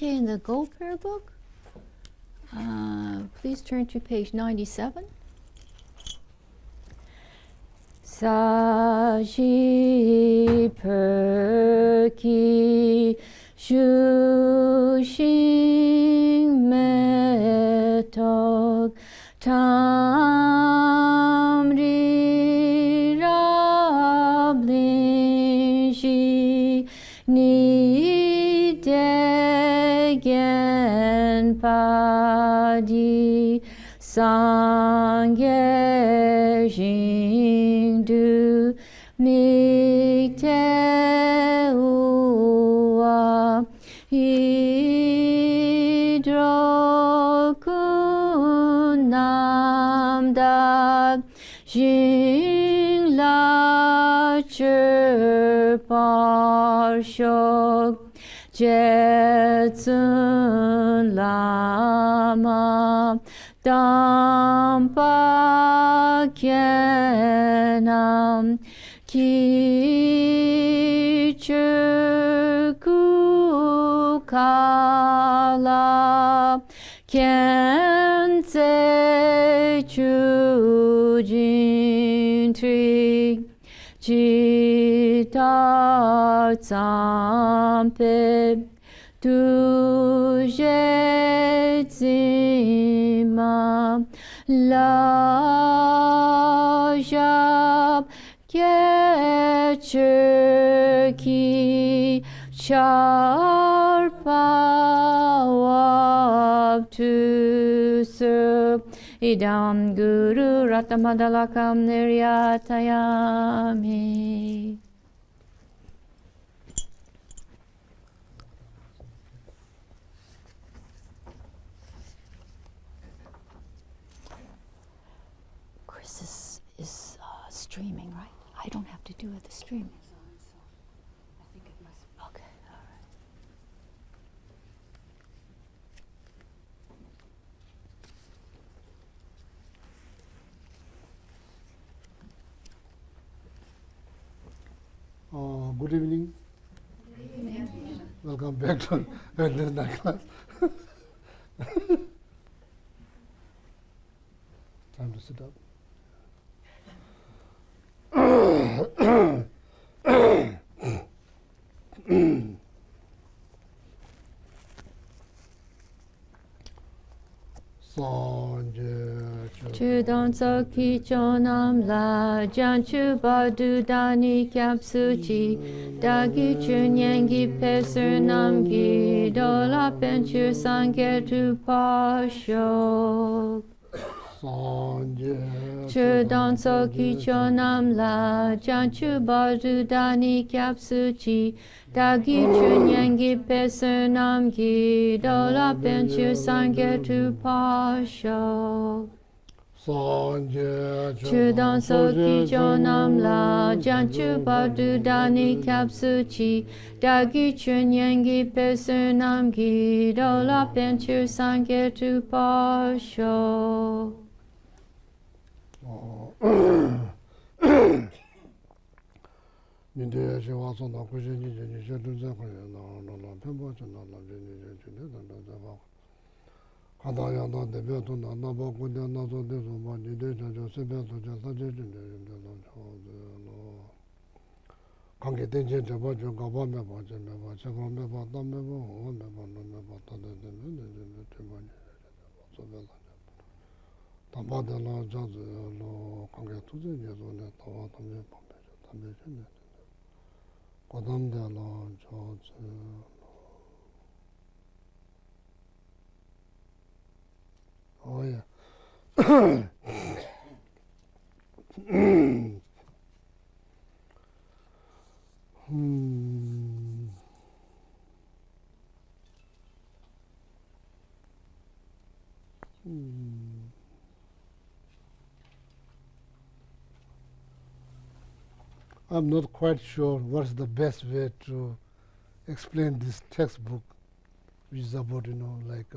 Okay, in the Gold Prayer Book, please turn to page 97. Saji perki shushing metog tamri rablin shi ni degen padi sangye jingdu mikte uwa hidrokunamda jingla chirparshok jetsun lama Kadampa kenam kichurku kala kense chujin tri jitar tsampe tuje zima la jab ki charpa tu ser idam guru ratamadalakam niryatayami. Is streaming, right? I don't have to do it, the streaming. I think it must be. Okay, all right. Good evening. Good evening. Welcome back to another class. Time to sit up. Chudon Soki Chonam La Janchu Badu Dani Kyapsuchi Dagi Chunyangi Pesurnam Gi Dola Penchu Sangetu Pasho Chudon Soki Chonam La Janchu Badu Dani Kyapsuchi Dagi Chunyangi Pesurnam Gi Dola Penchu Sangetu Pasho Chudon Soki Chonam La Janchu Badu Dani Kapsuchi Dagi Chunyangi Pesurnam Gi Dola Penchu Sangetu Pasho Kadayanda debeto na bakunya na so de so ba ni de jo sebeto ja sa je de de lo no kange de je ba jo ga ba me ba je me ba che ba me ba ta me ba ho me ba no me ba ta de te ba ni so be la ta ba de la ja de lo kange tu je je so ne ta wa ta me ba me ta me je ne Kadam de la ja je Oh yeah. I'm not quite sure what's the best way to explain this textbook, which is about, like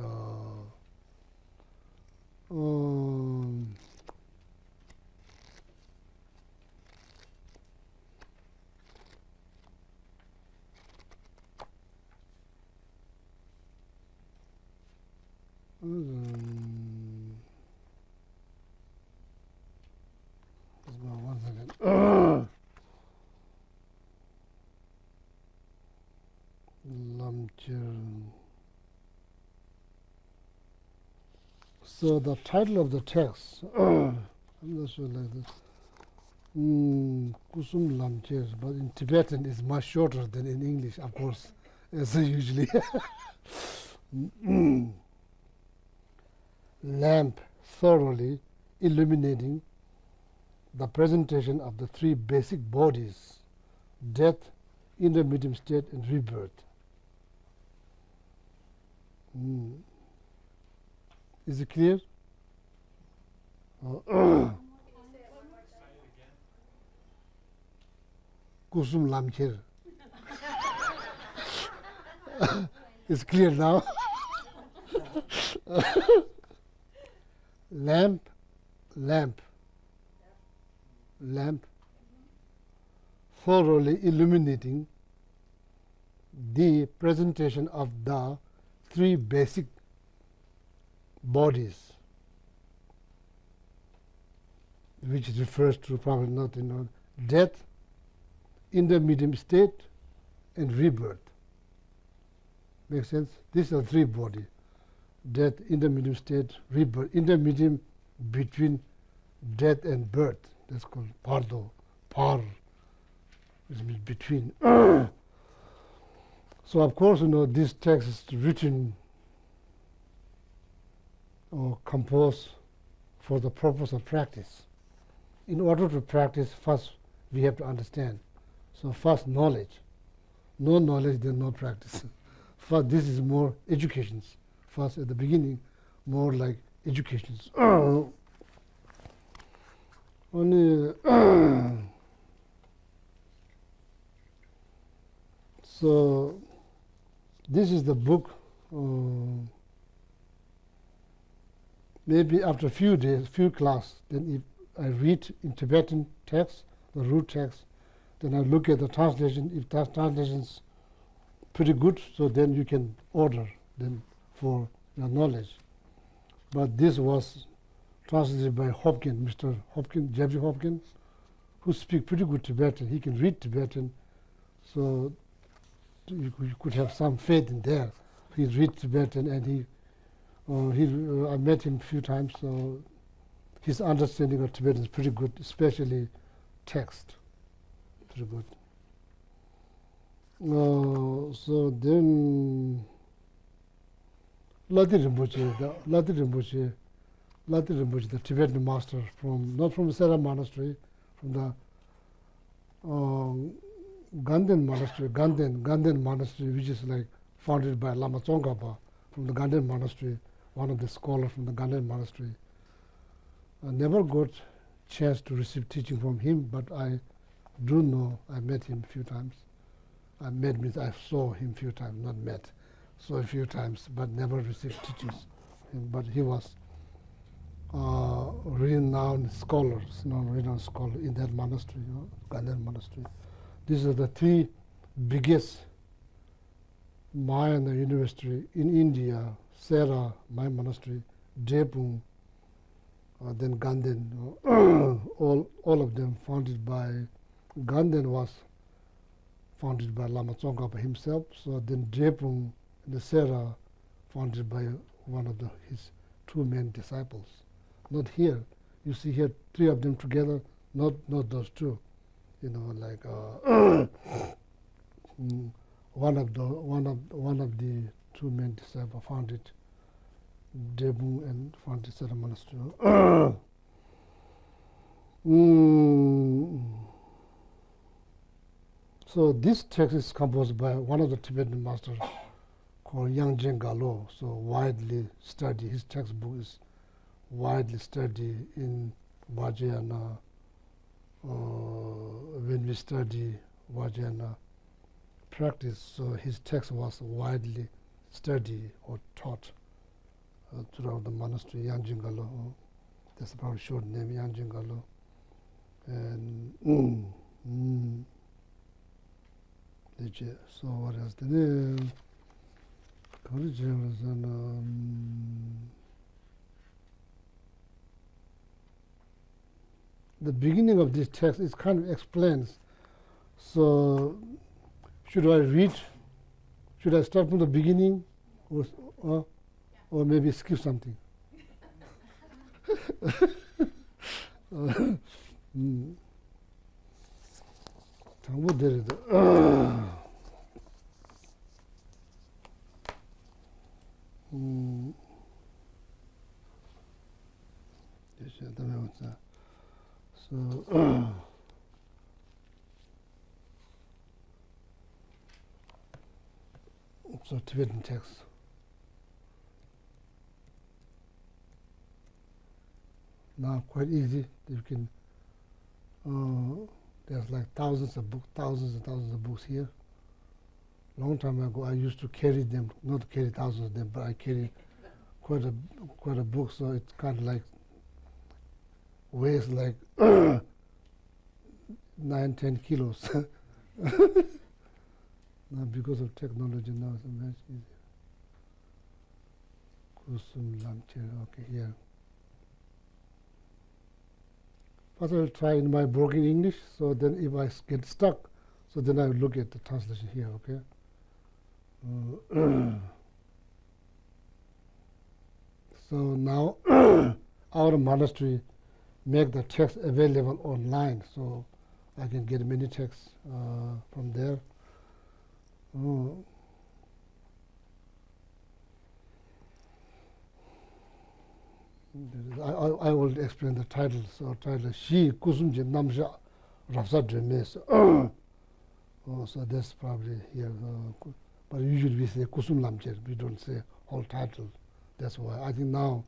So the title of the text, I'm not sure like this. Kusum Lamche, but in Tibetan it's much shorter than in English, of course, as usually. Lamp thoroughly illuminating the presentation of the three basic bodies: death, intermediate state, and rebirth. Is it clear? Kusum Lamchir. It's clear now. Lamp, thoroughly illuminating the presentation of the three basic bodies, which refers to probably not, death, intermediate state, and rebirth. Makes sense? These are three bodies: death, intermediate state, rebirth. Intermediate between death and birth. That's called pardo. Par, which means between. So of course, this text is written or composed for the purpose of practice. In order to practice, first we have to understand. So first knowledge. No knowledge, then no practice. First, this is more educations. First, at the beginning, more like educations. Only so this is the book. Maybe after a few days, few class, then if I read in Tibetan text, the root text, then I look at the translation. If that translation's pretty good, so then you can order them for your knowledge. But this was translated by Hopkins, Mr. Hopkins, Jeffrey Hopkins, who speaks pretty good Tibetan. He can read Tibetan, so you could have some faith in there. He reads Tibetan, and I met him a few times, so his understanding of Tibetan is pretty good, especially text. Pretty good. So then Lati Rinpoche, the Tibetan master not from the Sera monastery, from the Ganden monastery, which is like founded by Lama Tsongkhapa from the Ganden monastery, one of the scholars from the Ganden monastery. I never got chance to receive teaching from him, but I do know I met him a few times. I saw him a few times, not met. Saw a few times, but never received teachings. But he was renowned scholar in that monastery, Ganden monastery. These are the three biggest Mayan university in India: Sera, my monastery, Drepung, then Ganden. All of them founded by Ganden was founded by Lama Tsongkhapa himself. So then Drepung and the Sera founded by one of his two main disciples. Not here. You see here three of them together. Not those two. One of the two main disciples founded Drepung and founded Sera monastery. So this text is composed by one of the Tibetan masters called Yangjen Galo. So widely studied. His textbook is widely studied in Vajrayana. When we study Vajrayana practice, so his text was widely studied or taught throughout the monastery. Yangjen Galo. That's a probably short name, Yangjen Galo. And so what else? The beginning of this text is kind of explains. So should I read? Should I start from the beginning, or maybe skip something? 당부 데리다. So Tibetan text. Now quite easy. You can. There's like thousands and thousands of books here. Long time ago, I used to carry them, not carry thousands of them, but I carry quite a book. So it's kind of like weighs like 9-10 kilos. Now because of technology, now it's much easier. Kusum Lamche, okay, here. First I'll try in my broken English, so then if I get stuck, so then I will look at the translation here, okay? So now our monastery make the text available online, so I can get many texts from there. I will explain the title. So title Shi Kusumje Namsha Rafsa Dremes. So that's probably here. But usually we say Kusum Lamche, we don't say whole title. That's why I think now,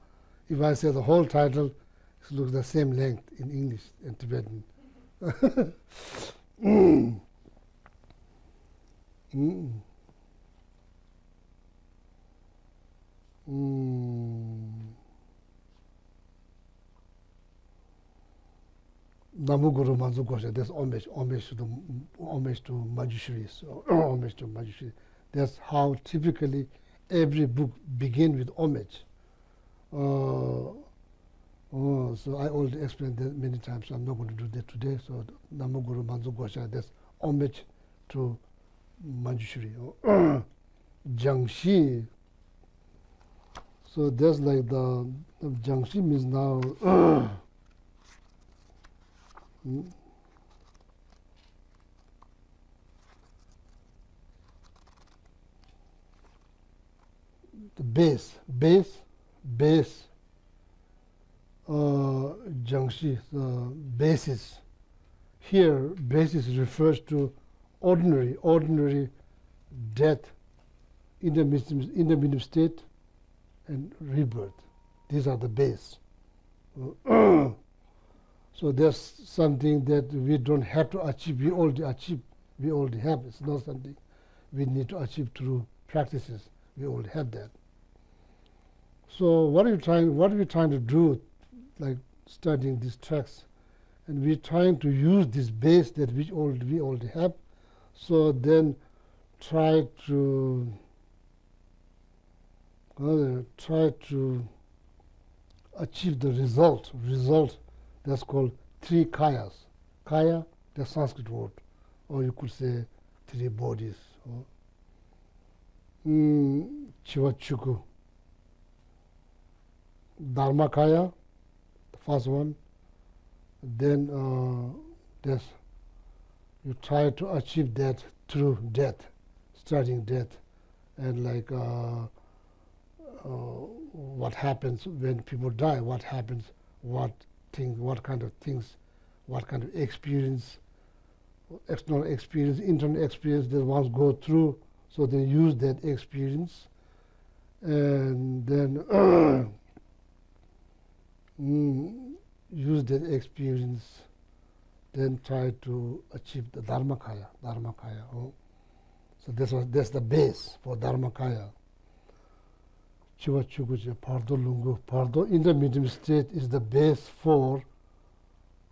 if I say the whole title, it looks the same length in English and Tibetan. Namu Guru Manzu Gosha, that's homage to Manjushri. So homage to Manjushri. That's how typically every book begins with homage. So I already explained that many times, so I'm not going to do that today. So Namu Guru Manzu Gosha, that's homage to Manjushri. Jiangxi. So that's like the Jiangxi means now the base, Jiangxi, the basis. Here, basis refers to ordinary death, intermediate state, and rebirth. These are the base. So there's something that we don't have to achieve. We already achieve. We already have. It's not something we need to achieve through practices. We already have that. So what are we trying to do, like studying these texts? And we're trying to use this base that we already have. So then try to achieve the result. That's called three kayas. Kaya, the Sanskrit word, or you could say three bodies. Chivachuku. Dharma kaya, the first one. Then you try to achieve that through death, starting death, and like what happens when people die, what happens, what kind of things, what kind of experience, external experience, internal experience that ones go through, so they use that experience, and then use that experience, then try to achieve the Dharmakaya. So that's the base for Dharmakaya. Chiva Chukuche, Pardo Lungu. Pardo intermediate state is the base for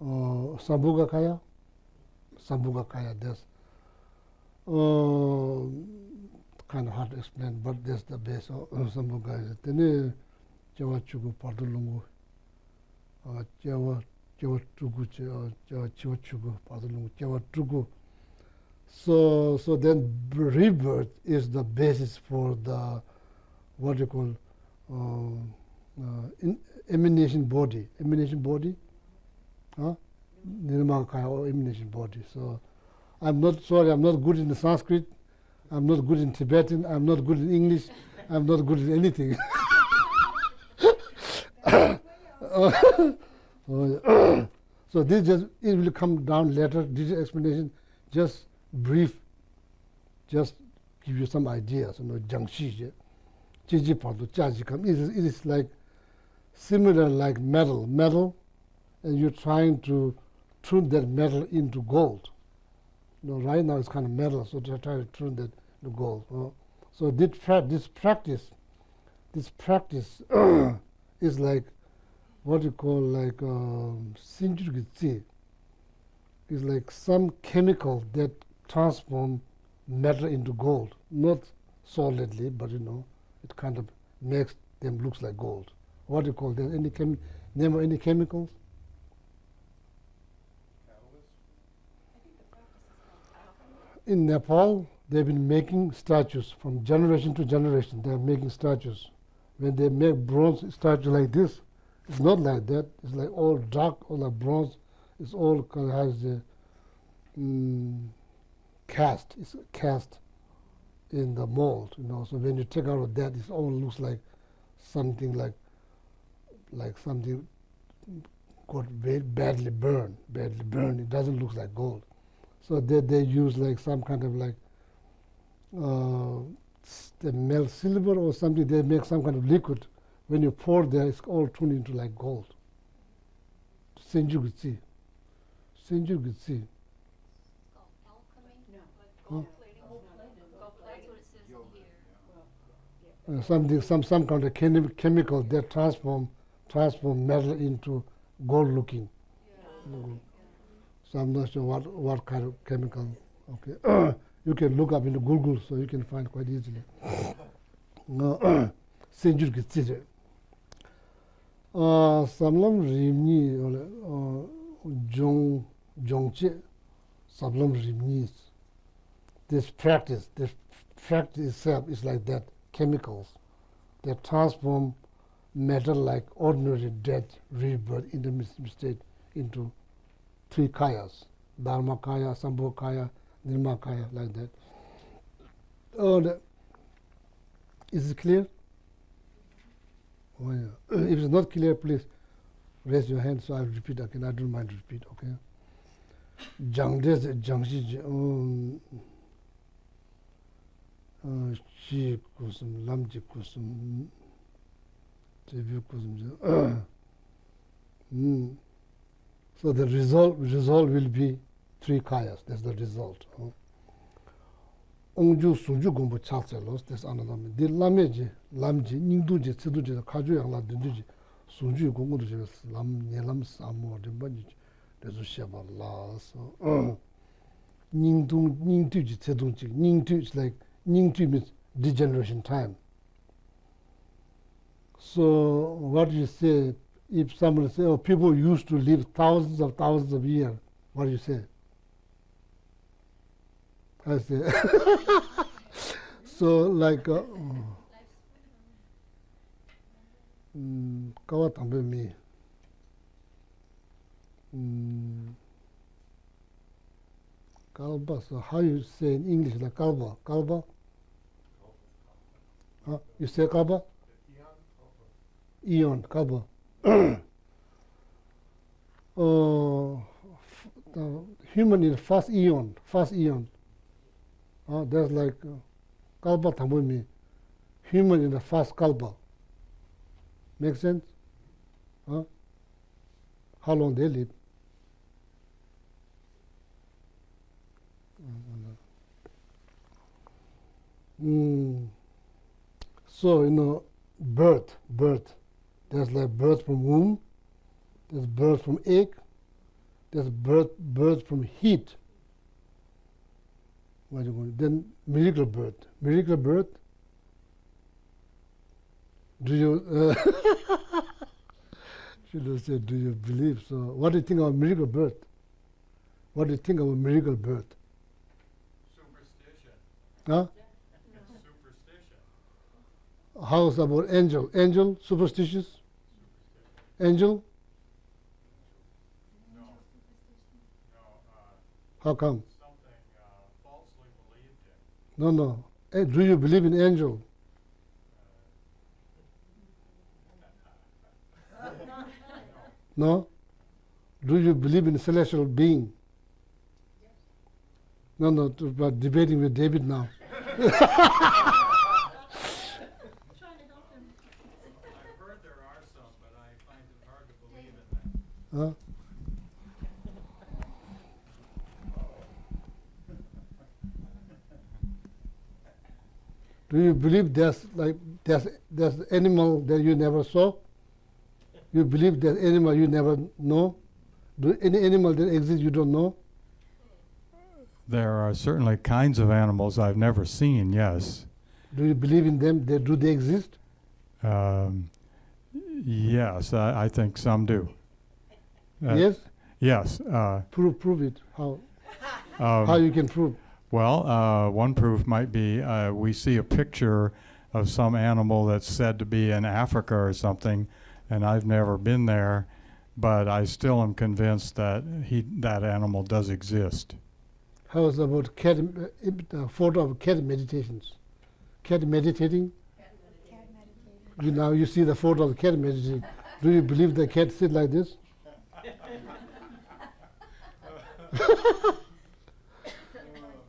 Sambhogakaya. That's kind of hard to explain, but that's the base of Sambhogakaya. Then Chiva Chuku, Pardo Lungu. Chiva Chukuche, Chiva Chuku, Pardo Lungu, Chiva Chuku. So then rebirth is the basis for the what you call emanation body, huh? Nirmakaya or emanation body. So I'm not good in Sanskrit, I'm not good in Tibetan, I'm not good in English, I'm not good in anything. So this it will come down later, this explanation, just brief, just give you some ideas, Jiangxi, Jiji Pardu, Jaji Kam. It is like similar like metal, and you're trying to turn that metal into gold. Right now it's kind of metal, so they're trying to turn that to gold. So this practice is like what you call like Sinjurgitsi. It's like some chemical that transform metal into gold, not solidly, but it kind of makes them looks like gold. What do you call that? Name of any chemicals? In Nepal, they've been making statues from generation to generation. They're making statues. When they make bronze statue like this, it's not like that. It's like all dark, all like bronze. It's all kind of has the cast. It's cast in the mold, So when you take out of that, it all looks like something like something got badly burned. It doesn't look like gold. So they use like some kind of like they melt silver or something. They make some kind of liquid. When you pour there, it's all turned into like gold. Senjugutsi. Alchemy? No. Huh? That's what it says here. Some kind of chemical that transform metal into gold looking. So I'm not sure what kind of chemical. Okay, you can look up into Google, so you can find quite easily. Senjurgitsi. Samlam rimni jongche samlam rimni. This practice itself is like that. Chemicals that transform matter like ordinary death, rebirth, intermittent state into three kayas: Dharma kaya, Sambho kaya, Nirma kaya, like that. Is it clear? Oh, yeah. If it's not clear, please raise your hand so I'll repeat again. I don't mind to repeat, okay? Jangdes Jangshi Shi Kusum, Lamji Kusum, Tevi Kusum. So the result will be three kayas. That's the result. Ongju Sunju Gombo Chalselos, that's another. The Lameji, Lamji, Ningduji, Tsiduji, Kaju Yang La Dinduji, Sunju Gombo Lam Nelam Samo, the Banji, the Zushaba La. So Ningduji, Tsiduji. Ningdu is like Ningdu means degeneration time. So what do you say if someone say, oh, people used to live thousands of years? What do you say? I say, so like, kawatambe mi. Kalba, so how you say in English, like kalba? Kalba? Huh? You say kalba? Eon, kalba. The human is first eon. That's like kalpa tambumi. Human in the first kalpa. Make sense? How long they live? So birth. There's like birth from womb. There's birth from egg. There's birth from heat. Then miracle birth. Do you should say, do you believe? So what do you think of miracle birth? What do you think of a miracle birth? Superstition. Huh? Superstition. How's about angel? Angel superstitious? Angel? No. No, How come? something falsely believed in. No. Do you believe in angel? No? Do you believe in celestial being? No, but debating with David now. I've heard there are some, but I find it hard to believe in them. Huh? Do you believe there's animal that you never saw? You believe there's animal you never know? Do any animal that exists you don't know? There are certainly kinds of animals I've never seen, yes. Do you believe in them? Do they exist? Yes, I think some do. Yes? Yes. Prove it. How How you can prove? Well, one proof might be we see a picture of some animal that's said to be in Africa or something, and I've never been there, but I still am convinced that that animal does exist. How is about cat? Photo of cat meditations. Cat meditating. Now you see the photo of the cat meditating. Do you believe the cat sit like this?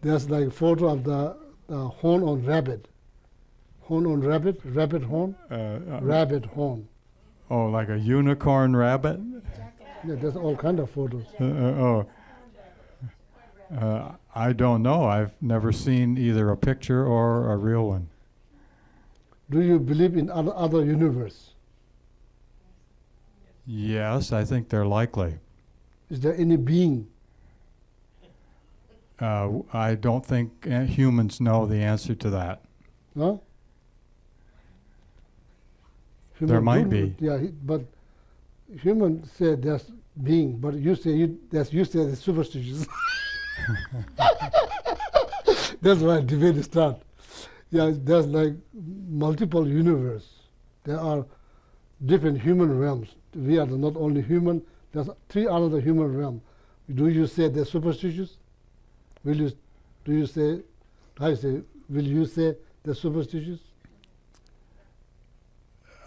There's like photo of the horn on rabbit. Horn on rabbit, rabbit horn, rabbit horn. Oh, like a unicorn rabbit? Yeah, there's all kind of photos. I don't know. I've never seen either a picture or a real one. Do you believe in other universe? Yes, I think they're likely. Is there any being? I don't think humans know the answer to that. No? There might be. Yeah, but humans say there's being, but you say it's superstitious. That's why debate starts. Yeah, there's like multiple universe. There are different human realms. We are not only human. There's 3 other human realms. Do you say they're superstitious? Will you? Do you say? I say. Will you say they're superstitious?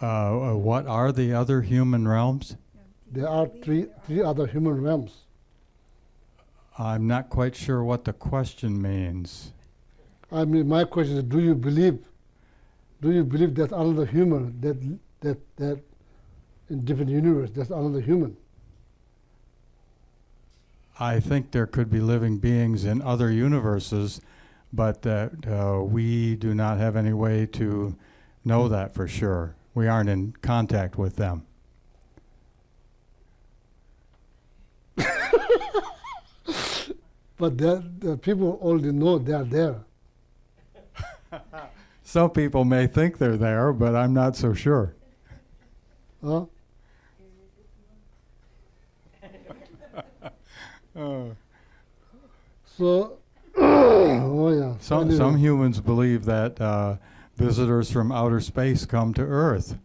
What are the other human realms? There are three other human realms. I'm not quite sure what the question means. I mean, my question is: do you believe there's another human that in different universe there's another human? I think there could be living beings in other universes, but that we do not have any way to know that for sure. We aren't in contact with them. But the people already know they are there. Some people may think they're there, but I'm not so sure. Huh? So, oh yeah. Some humans believe that visitors from outer space come to Earth.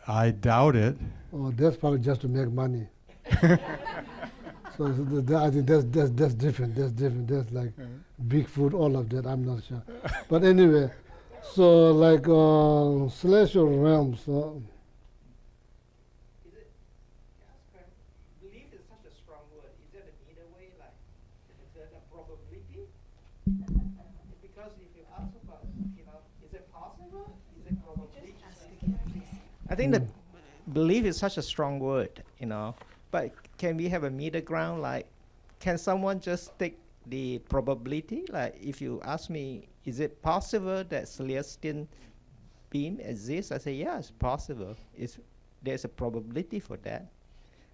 I doubt it. Oh, that's probably just to make money. So I think that's different. That's different. That's like Bigfoot, all of that. I'm not sure. But anyway, so like celestial realms. Is it, belief is such a strong word. Is there either way, like, is there a probability? Because if you ask about, is it possible? Is it probability? I think that belief is such a strong word, but can we have a middle ground? Like, can someone just take the probability? Like, if you ask me, is it possible that celestial being exists? I say, yeah, it's possible. There's a probability for that.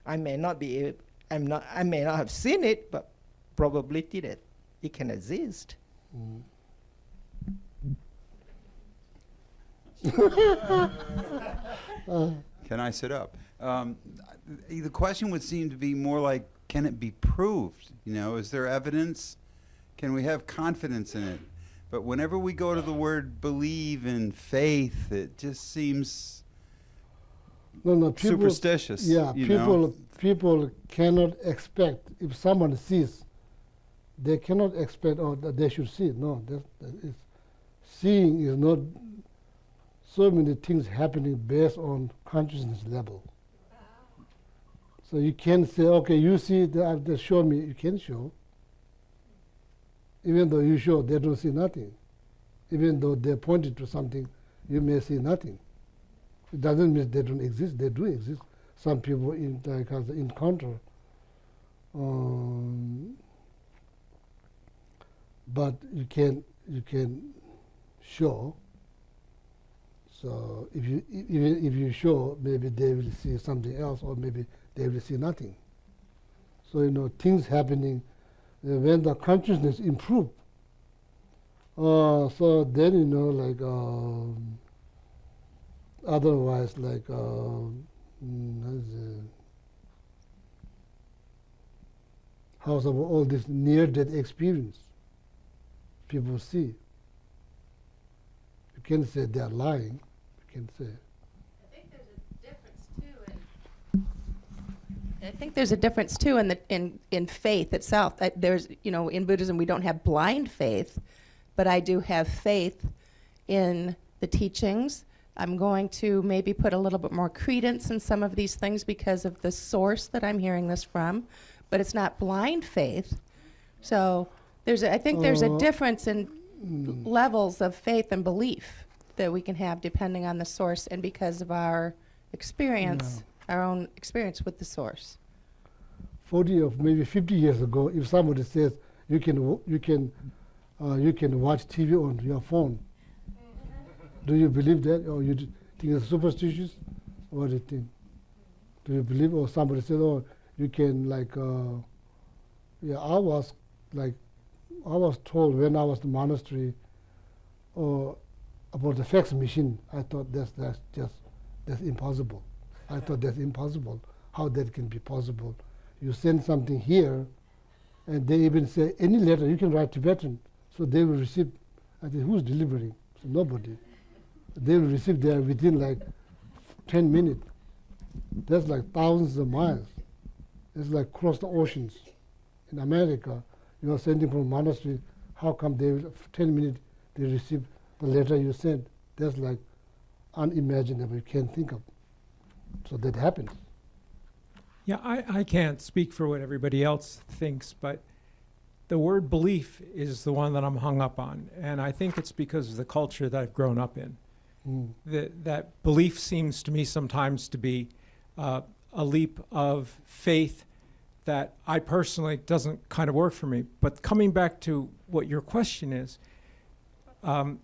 I may not have seen it, but probability that it can exist. Can I sit up? The question would seem to be more like, can it be proved? Is there evidence? Can we have confidence in it? But whenever we go to the word believe and faith, it just seems No, people, superstitious. yeah, you know? people cannot expect, if someone sees, they cannot expect, oh, that they should see. No, seeing is not so many things happening based on consciousness level. So you can't say, okay, you see, they show me, you can show. Even though you show, they don't see nothing. Even though they pointed to something, you may see nothing. It doesn't mean they don't exist, they do exist. Some people have the encounter. But you can show. So if you show, maybe they will see something else, or maybe they will see nothing. So things happening when the consciousness improve. So then like otherwise like how's about all this near-death experience people see? You can't say they are lying. You can say. I think there's a difference too in faith itself. There's in Buddhism we don't have blind faith, but I do have faith in the teachings. I'm going to maybe put a little bit more credence in some of these things because of the source that I'm hearing this from, but it's not blind faith. So I think there's a difference in levels of faith and belief that we can have depending on the source and because of our experience, our own experience with the source. 40 or maybe 50 years ago, if somebody says you can watch TV on your phone, do you believe that, or you think it's superstitious? What do you think? Do you believe, or somebody says, oh, you can I was told when I was in the monastery, about the fax machine. I thought that's impossible. I thought that's impossible. How that can be possible? You send something here, and they even say any letter you can write Tibetan, so they will receive. I think who's delivering? So nobody. They will receive there within like 10 minutes. That's like thousands of miles. It's like cross the oceans. In America, you are sending from a monastery. How come they will 10 minutes they receive the letter you sent? That's like unimaginable. You can't think of. So that happens. Yeah, I can't speak for what everybody else thinks, but the word belief is the one that I'm hung up on. And I think it's because of the culture that I've grown up in. That belief seems to me sometimes to be a leap of faith that I personally doesn't kind of work for me. But coming back to what your question is,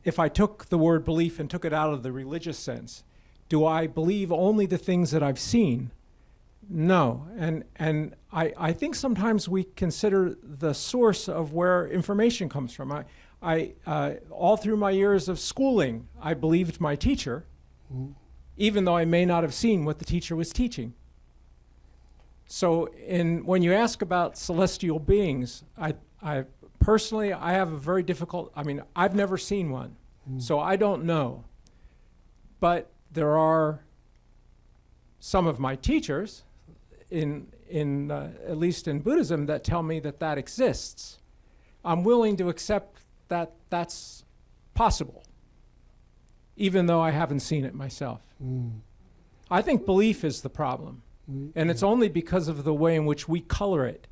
if I took the word belief and took it out of the religious sense, do I believe only the things that I've seen? No. And I think sometimes we consider the source of where information comes from. I all through my years of schooling, I believed my teacher, even though I may not have seen what the teacher was teaching. So when you ask about celestial beings, I personally, I have a very difficult, I've never seen one, so I don't know. But there are some of my teachers, at least in Buddhism, that tell me that exists. I'm willing to accept that that's possible, even though I haven't seen it myself. I think belief is the problem, and it's only because of the way in which we color it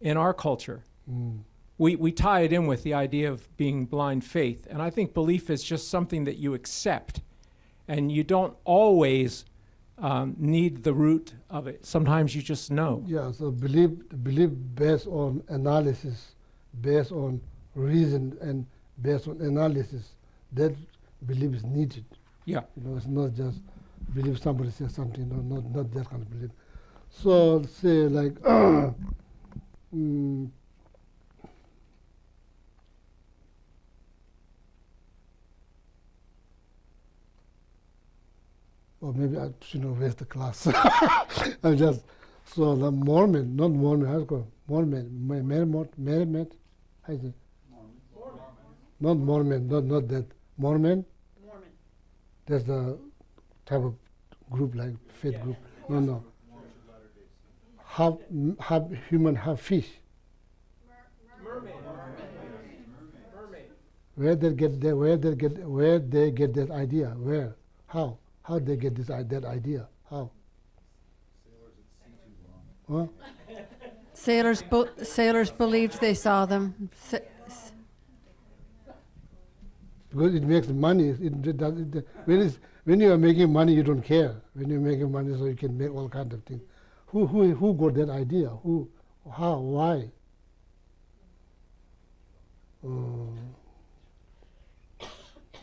in our culture. We tie it in with the idea of being blind faith, and I think belief is just something that you accept, and you don't always need the root of it. Sometimes you just know. Yeah, so belief based on analysis, based on reason, and based on analysis, that belief is needed. Yeah. It's not just believe somebody says something, not that kind of belief. So say like, or maybe I shouldn't waste the class. I'm just, so the Mormon, not Mormon, how's it called? Merrimat, how is it? Not Mormon, not that. Mormon? That's the type of group like faith group. No. Half human, half fish. Mermaid. Where they get that idea? Where? How? How they get that idea? How? Huh? Sailors believed they saw them. Because it makes money. When you are making money, you don't care. When you're making money, so you can make all kinds of things. Who got that idea? Who? How? Why?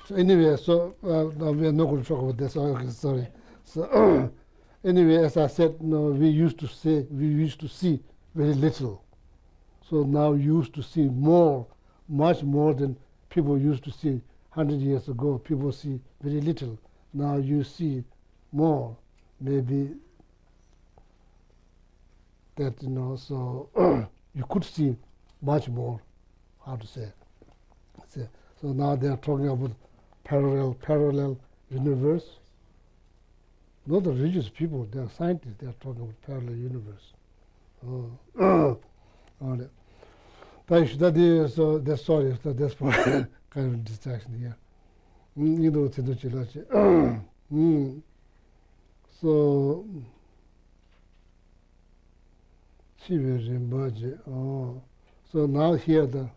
So anyway, no, we are not going to talk about this. Okay, sorry. So anyway, as I said, no, we used to see very little. So now you used to see more, much more than people used to see 100 years ago. People see very little. Now you see more, maybe that, so you could see much more, how to say. So now they are talking about parallel universe. Not the religious people, they are scientists, they are talking about parallel universe. That is, that's sorry, that's for kind of distraction here. So, so now here the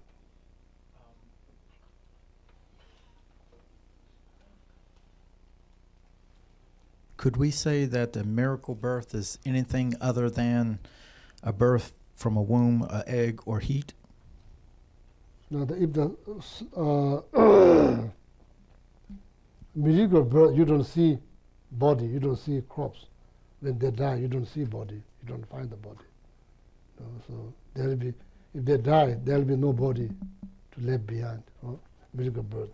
could we say that a miracle birth is anything other than a birth from a womb, an egg, or heat? now if the miracle birth, you don't see body, you don't see crops. When they die, you don't see body, you don't find the body. So there will be, if they die, there will be no body to leave behind. Miracle birth.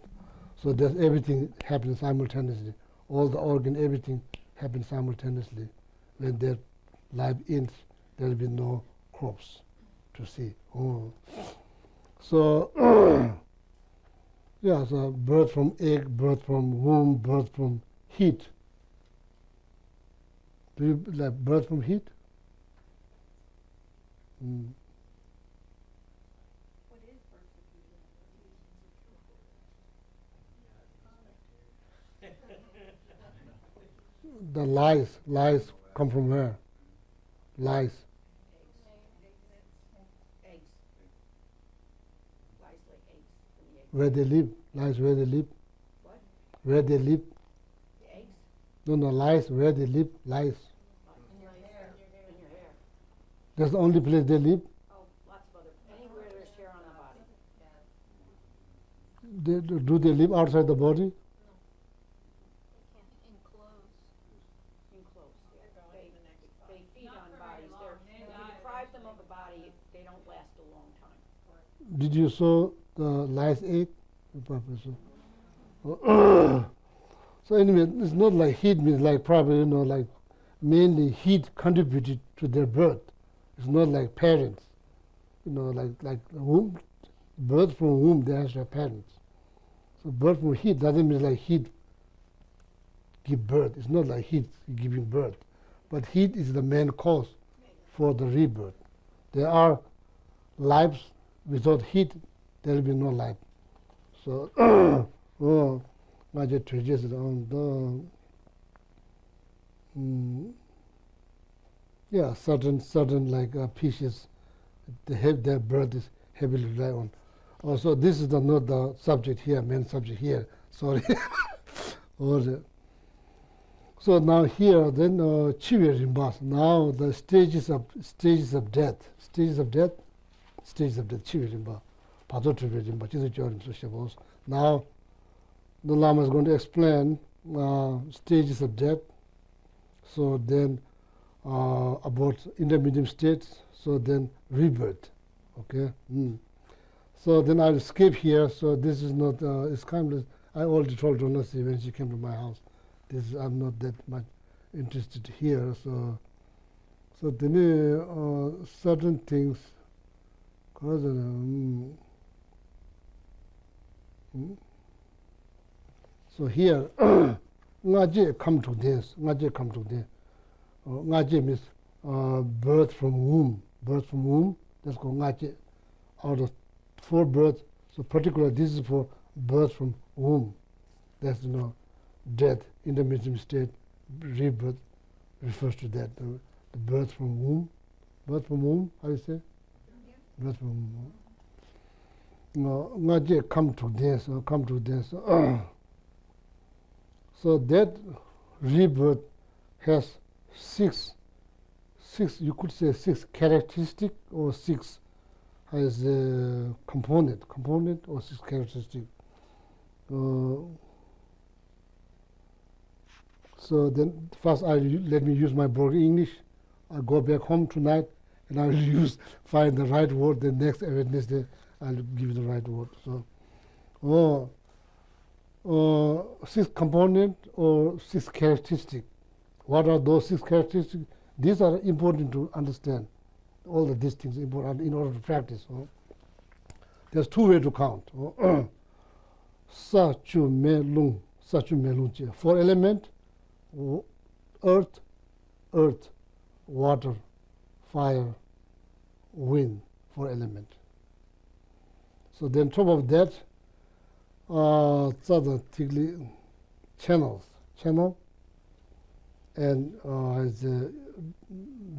So there's everything happens simultaneously. All the organ, everything happens simultaneously. When their life ends, there will be no crops to see. So, yeah, so birth from egg, birth from womb, birth from heat. Do you like birth from heat? What is birth from The lies come from where? Lies. eggs? Lies like eggs from the egg. Where they live. Lies where they live. What? Where they live. The eggs? No, lies where they live. Lies. In your hair. In your hair. That's the only place they live. Oh, lots of other, anywhere there's hair on the body. Do they live outside the body? In clothes. In clothes, yeah. They feed on bodies. If you deprive them of a body, they don't last a long time. Did you saw the lice egg? Professor? So anyway, it's not like heat means like probably, like mainly heat contributed to their birth. It's not like parents, like womb, birth from womb, they have parents. So birth from heat doesn't mean like heat give birth. It's not like heat giving birth. But heat is the main cause for the rebirth. There are lives without heat, there will be no life. So, Major Treatise on the certain like species, their birth is heavily relied on. Also, this is not the subject here, main subject here. Sorry. So now here, then Chiwe Rinpas. Now the stages of death, Chiwe Rinpa, Pato Chiwe Rinpa, Chizu Chorin Sushabos. Now the Lama is going to explain stages of death. So then about intermediate states. So then rebirth. Okay. So then I'll skip here. So this is not. It's kind of. I already told Ronasi when she came to my house. I'm not that much interested here. So then certain things. So here, ngaje come to this, ngaje come to this. Ngaje means birth from womb, birth from womb. That's called ngaje. Out of 4 births, so particularly this is for birth from womb. That's death, intermediate state, rebirth refers to that. The birth from womb. Birth from womb, how do you say? Birth from womb. Ngaje come to this, come to this. So that rebirth has 6, you could say 6 characteristic or 6 has a component or 6 characteristic. So then first let me use my broken English. I'll go back home tonight and I'll find the right word. The next Wednesday I'll give you the right word. So 6 component or 6 characteristic. What are those 6 characteristics? These are important to understand. All of these things are important in order to practice. There's 2 ways to count. Sa chu me lung, 4 element, earth, water, fire, wind, 4 element. So then top of that, channel, and is a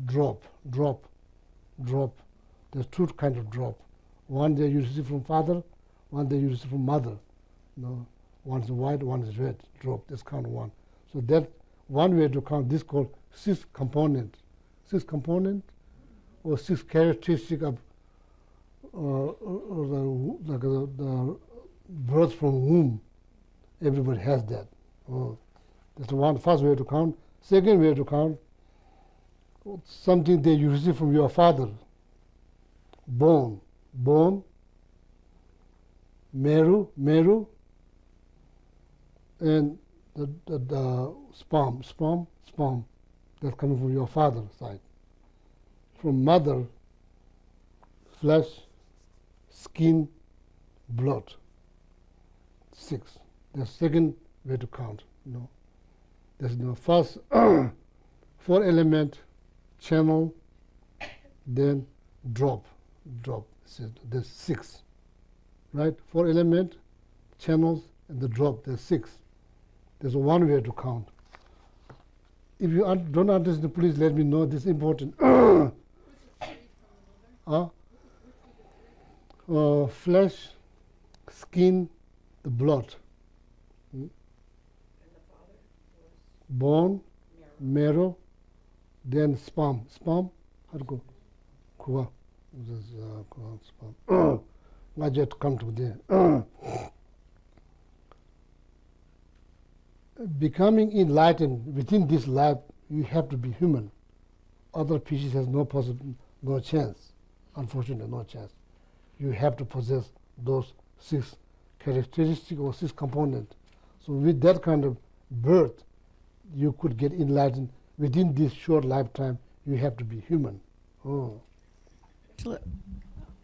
drop. There's 2 kinds of drop. One they receive from father, one they receive from mother. One is white, one is red. Drop. That's count 1. So that one way to count this called 6 component. 6 component or 6 characteristic of the birth from womb. Everybody has that. That's the one first way to count. Second way to count, something that you receive from your father. Bone, meru, and the sperm. That's coming from your father's side. From mother, flesh, skin, blood. 6. The second way to count. There's the first 4 element, channel, then drop. So there's 6. Right? 4 element, channels, and the drop. There's 6. There's one way to count. If you don't understand, please let me know. This is important. Flesh, skin, the blood. Bone, marrow, then sperm. How to go? Kuwa. This is sperm. I just come to there. Becoming enlightened within this life, you have to be human. Other species has no chance. Unfortunately, no chance. You have to possess those 6 characteristics or 6 components. So with that kind of birth, you could get enlightened within this short lifetime. You have to be human.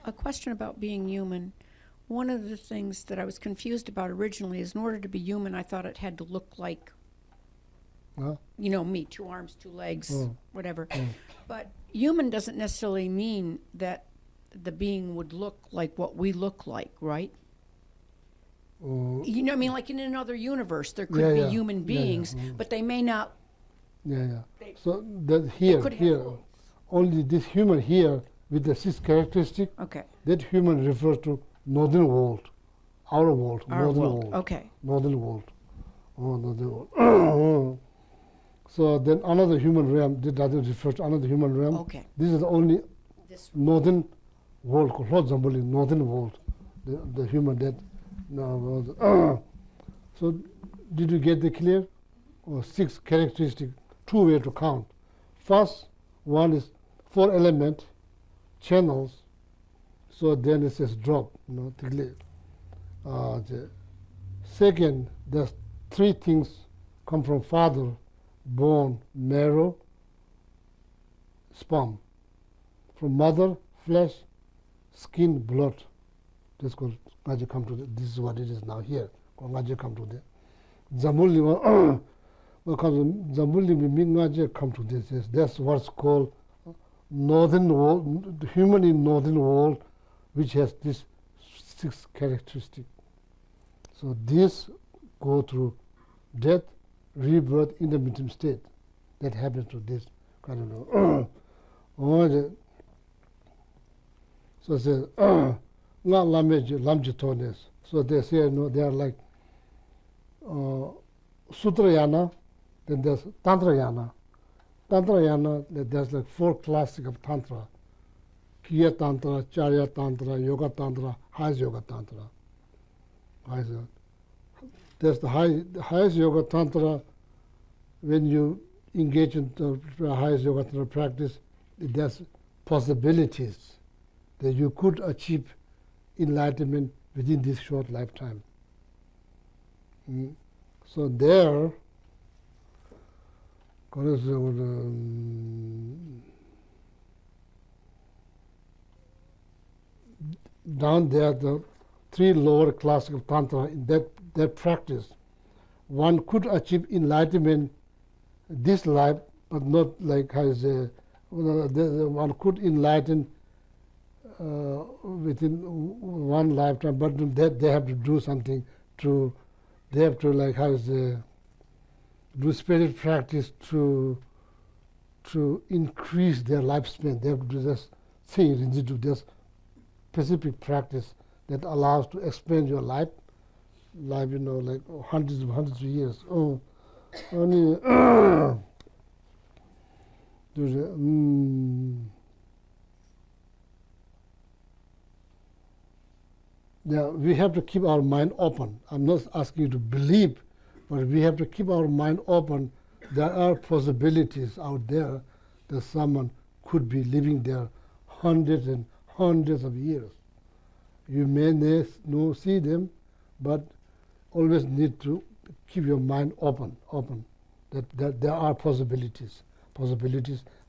A question about being human. One of the things that I was confused about originally is in order to be human, I thought it had to look like, me, 2 arms, 2 legs, whatever. But human doesn't necessarily mean that the being would look like what we look like, right? Like in another universe, there could be human beings, but they may not. So that here, only this human here with the 6 characteristics. Okay. That human refers to northern world, our world, northern world. Okay. Northern world. Northern world. So then another human realm, that doesn't refer to another human realm. Okay. This is only northern world, called northern world, the human that. So did you get the clear? 6 characteristics, 2 ways to count. First one is 4 element, channels. So then it says drop. Second, there's 3 things come from father: bone, marrow, sperm. From mother, flesh, skin, blood. This called ngaji come to this is what it is now here. Ngaji come to the Zamuli because Zambuli Mingaje come to this. That's what's called northern world, the human in northern world, which has these 6 characteristics. So these go through death, rebirth, intermittent state. That happens to this kind of. So it says, not lamjitones. So they say, they are like Sutrayana, then there's Tantrayana. Tantrayana, there's like 4 classes of Tantra. Kriya Tantra, Charya Tantra, Yoga Tantra, highest Yoga Tantra. There's the highest Yoga Tantra. When you engage in the highest Yoga Tantra practice, there's possibilities that you could achieve enlightenment within this short lifetime. So there, down there, the 3 lower classes of Tantra, in that practice, one could achieve enlightenment this life, but not like as one could enlighten within one lifetime, but they have to do something they have to like do spirit practice to increase their lifespan. They have to do this thing, to do this specific practice that allows to expand your life, like hundreds of years. Only yeah, we have to keep our mind open. I'm not asking you to believe, but we have to keep our mind open. There are possibilities out there that someone could be living there hundreds and hundreds of years. You may not see them, but always need to keep your mind open. That there are possibilities.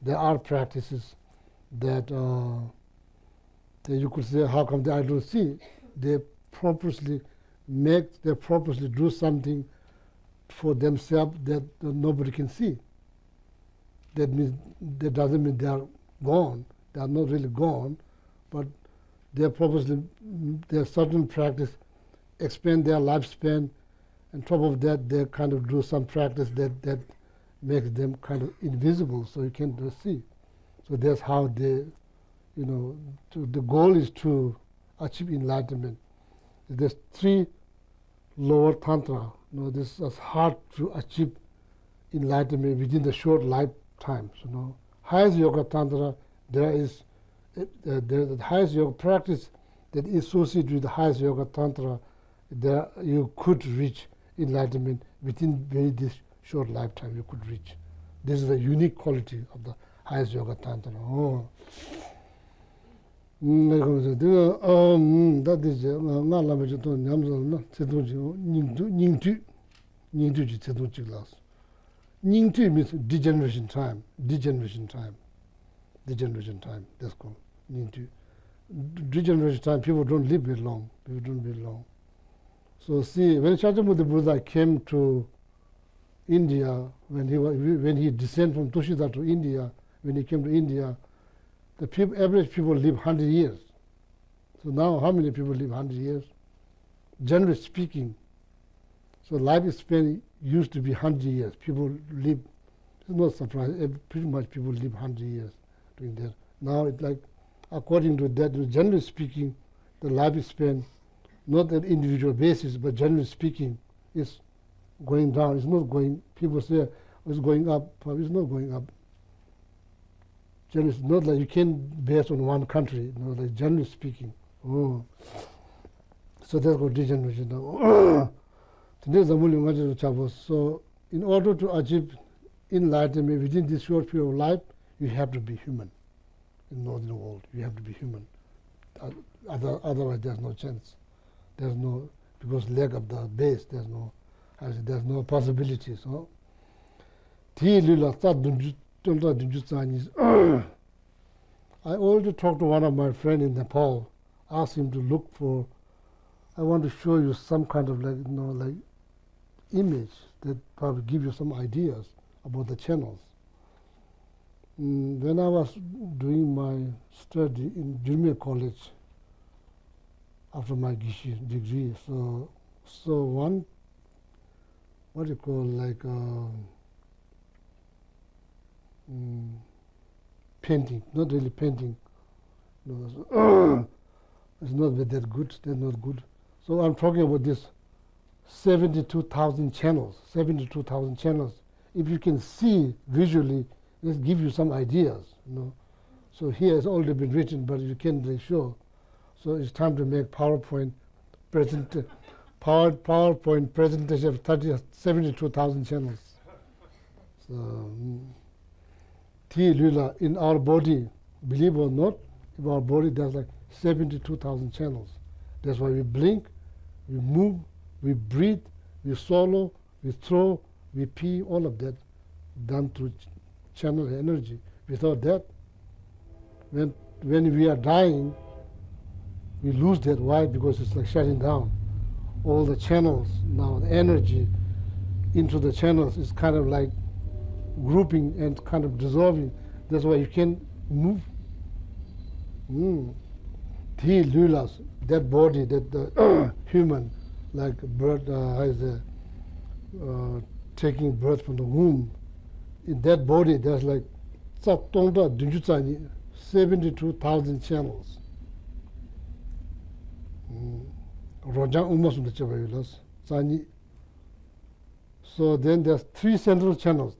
There are practices that you could say, how come I don't see? They purposely do something for themselves that nobody can see. That doesn't mean they are gone. They are not really gone, but their certain practice expand their lifespan. On top of that, they kind of do some practice that makes them kind of invisible, so you can't see. So that's how they, the goal is to achieve enlightenment. There's 3 lower tantra. This is hard to achieve enlightenment within the short lifetimes. Highest yoga tantra, there is the highest yoga practice that is associated with the highest yoga tantra. There you could reach enlightenment within this short lifetime. You could reach. This is the unique quality of the highest yoga tantra. That is not Lama to Namsal, Ningtu glass. Ningtu means degeneration time. That's called Ningtu. Degeneration time, people don't live very long. So see, when Shakyamuni Buddha came to India, when he descended from Tushita to India, when he came to India, the average people live 100 years. So now how many people live 100 years? Generally speaking. So lifespan used to be 100 years. People live, it's not surprising, pretty much people live 100 years doing that. Now it's like, according to that, generally speaking, the lifespan, not on an individual basis, but generally speaking, is going down. It's not going, people say it's going up, but it's not going up. Generally, it's not like you can't base on one country, like generally speaking. So that's what degeneration now. So in order to achieve enlightenment within this short period of life, you have to be human. In the northern world, you have to be human. Otherwise, there's no chance. There's no, because lack of the base, there's no possibilities. I already talked to one of my friends in Nepal, asked him to look for, I want to show you some kind of like image that probably give you some ideas about the channels. When I was doing my study in junior college after my Geshe degree, so one, what you call like painting, not really painting. No, it's not that good, they're not good. So I'm talking about this 72,000 channels, 72,000 channels. If you can see visually, it gives you some ideas, you know. So here it's already been written, but you can't really show. So it's time to make PowerPoint PowerPoint presentation of 72,000 channels. So, Lula, in our body, believe or not, in our body there's like 72,000 channels. That's why we blink, we move, we breathe, we swallow, we throw, we pee, all of that done through channel energy. Without that, when we are dying, we lose that. Why? Because it's like shutting down. All the channels now, the energy into the channels is kind of like grouping and kind of dissolving. That's why you can't move. Lulas, that body, that the human, like a bird has taking birth from the womb. In that body, there's like 72,000 channels. So then there's three central channels.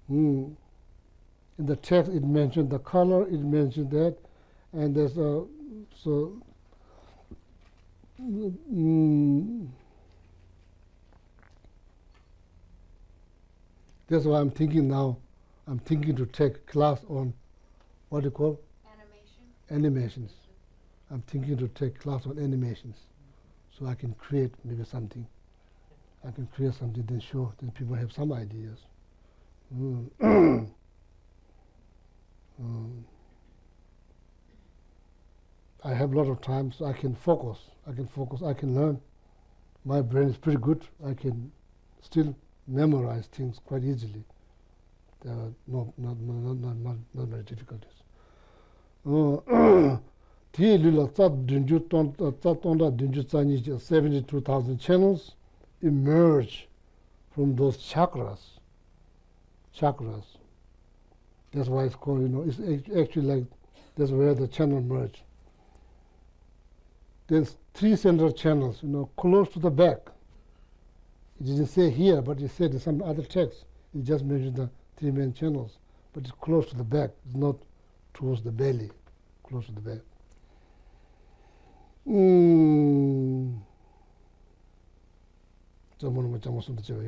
In the text it mentioned the color, it mentioned that, and there's that's why I'm thinking now. I'm thinking to take class on what do you call? Animations. I'm thinking to take class on animations, so I can create maybe something. I can create something, then show, then people have some ideas. I have a lot of time, so I can focus. I can learn. My brain is pretty good. I can still memorize things quite easily. There are not very difficulties. 72,000 channels emerge from those chakras. That's why it's called, it's actually like, that's where the channel merge. There's three central channels, close to the back. It didn't say here, but it said in some other text. It just mentioned the three main channels, but it's close to the back. It's not towards the belly, close to the back.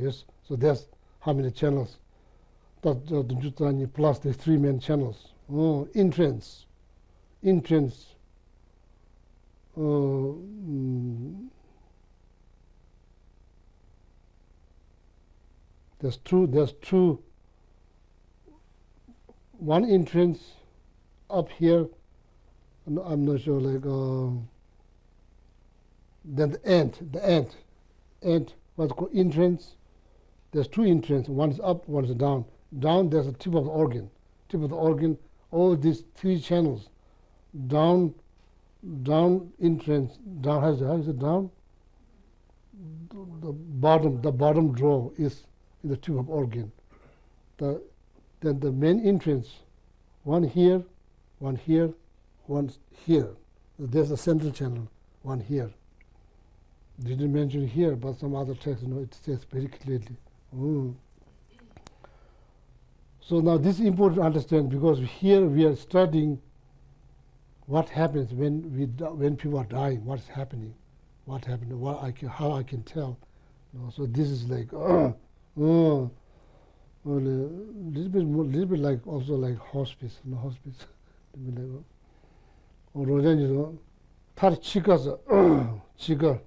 Yes. So that's how many channels. Plus the three main channels. Entrance. There's two. One entrance up here. I'm not sure, like then the end, what's called entrance. There's two entrances. One is up, one is down. Down, there's a tip of the organ. All these three channels. Down entrance. Down, how is it down? The bottom draw is in the tip of organ. Then the main entrance, one here, one here. There's a central channel, one here. Didn't mention here, but some other text, it says very clearly. So now this is important to understand, because here we are studying what happens when people are dying. What's happening? How I can tell. So this is like a little bit like also like hospice. Hospice. Chiga.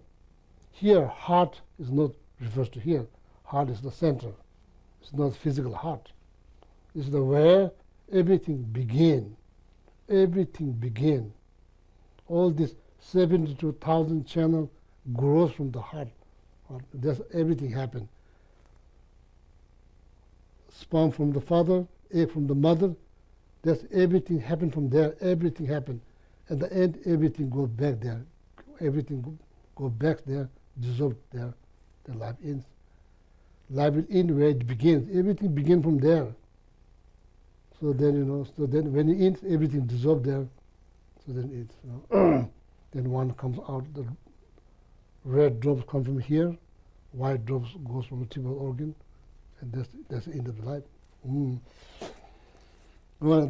Here, heart is not refers to here. Heart is the center. It's not physical heart. It's the where everything began. All this 72,000 channel grows from the heart. That's everything happened. Sperm from the father, egg from the mother. That's everything happened from there. Everything happened. At the end, everything goes back there. Everything go back there, dissolved there. The life ends. Life will end where it begins. Everything begins from there. So then, so then when it ends, everything dissolved there. So then it's, then one comes out, the red drops come from here, white drops goes from the tip of the organ, and that's the end of the life. Well,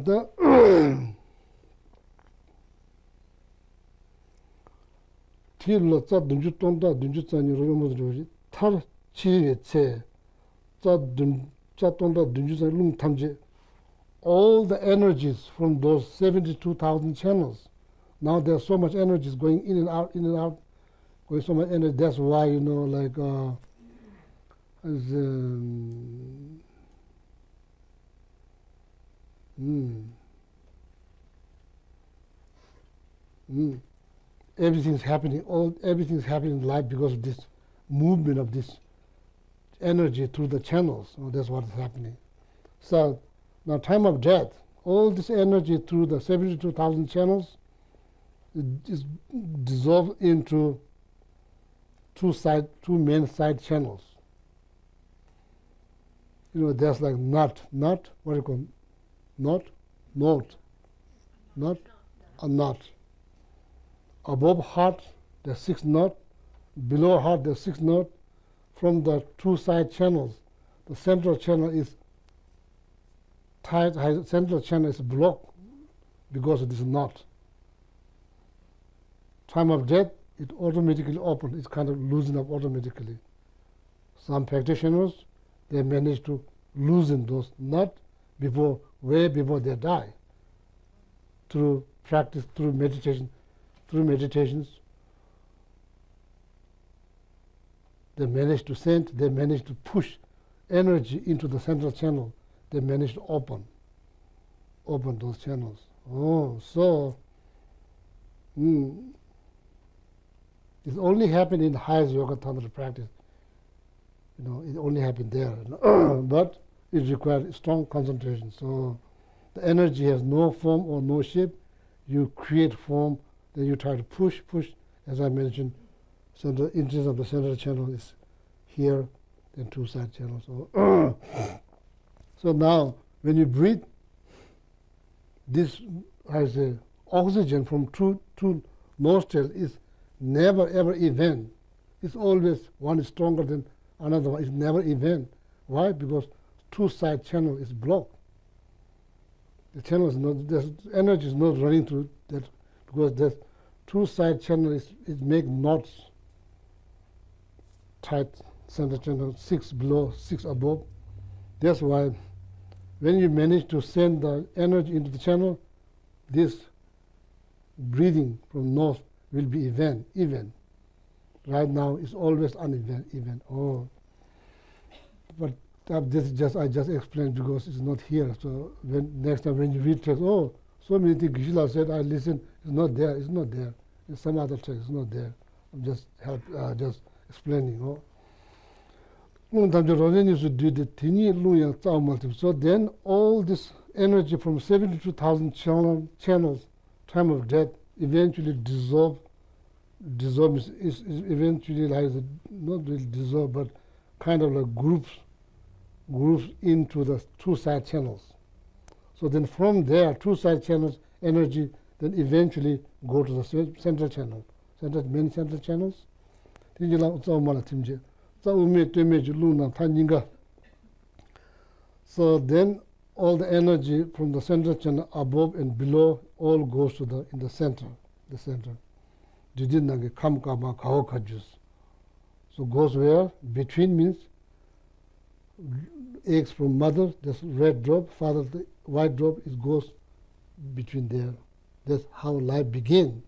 tillo tsa dunju tonda dunju tsani romo roji tar chiwe che tsa tonda dunju tsani lung tamje. All the energies from those 72,000 channels. Now there's so much energy going in and out, going so much energy. That's why, like, everything's happening. Everything's happening in life because of this movement of this energy through the channels. That's what is happening. So now, time of death, all this energy through the 72,000 channels is dissolved into two main side channels. There's like knot, what do you call it? Knot, a knot. Above heart, there's 6 knots. Below heart, there's 6 knots. From the two side channels, the central channel is tight, central channel is blocked because of this knot. Time of death, it automatically opens. It's kind of loosen up automatically. Some practitioners, they manage to loosen those knots way before they die. Through practice, through meditations, they manage to send, they manage to push energy into the central channel. They manage to open those channels. It only happened in highest yoga tantra practice. It only happened there. But it requires strong concentration. So the energy has no form or no shape. You create form, then you try to push. As I mentioned, so the interest of the central channel is here, then two side channels. So now, when you breathe, this has a oxygen from two nostrils is never ever even. It's always one is stronger than another one. It's never even. Why? Because two side channel is blocked. The channel is not. The energy is not running through that because that two side channel is make knots. Tight center channel, 6 below, 6 above. That's why when you manage to send the energy into the channel, this breathing from nose will be even. Right now, it's always uneven. But this is just I just explained because it's not here. So next time when you read text, so many things Geshe-la said, I listen. It's not there. It's some other text. It's not there. I'm just explaining. So then all this energy from 72,000 channels, time of death, eventually dissolve is eventually like not really dissolve, but kind of like groups into the two side channels. So then from there, two side channels energy then eventually go to the central channel, many central channels. So then all the energy from the central channel above and below all goes to in the center. So goes where? Between means eggs from mother, that's red drop, father, the white drop, it goes between there. That's how life begins.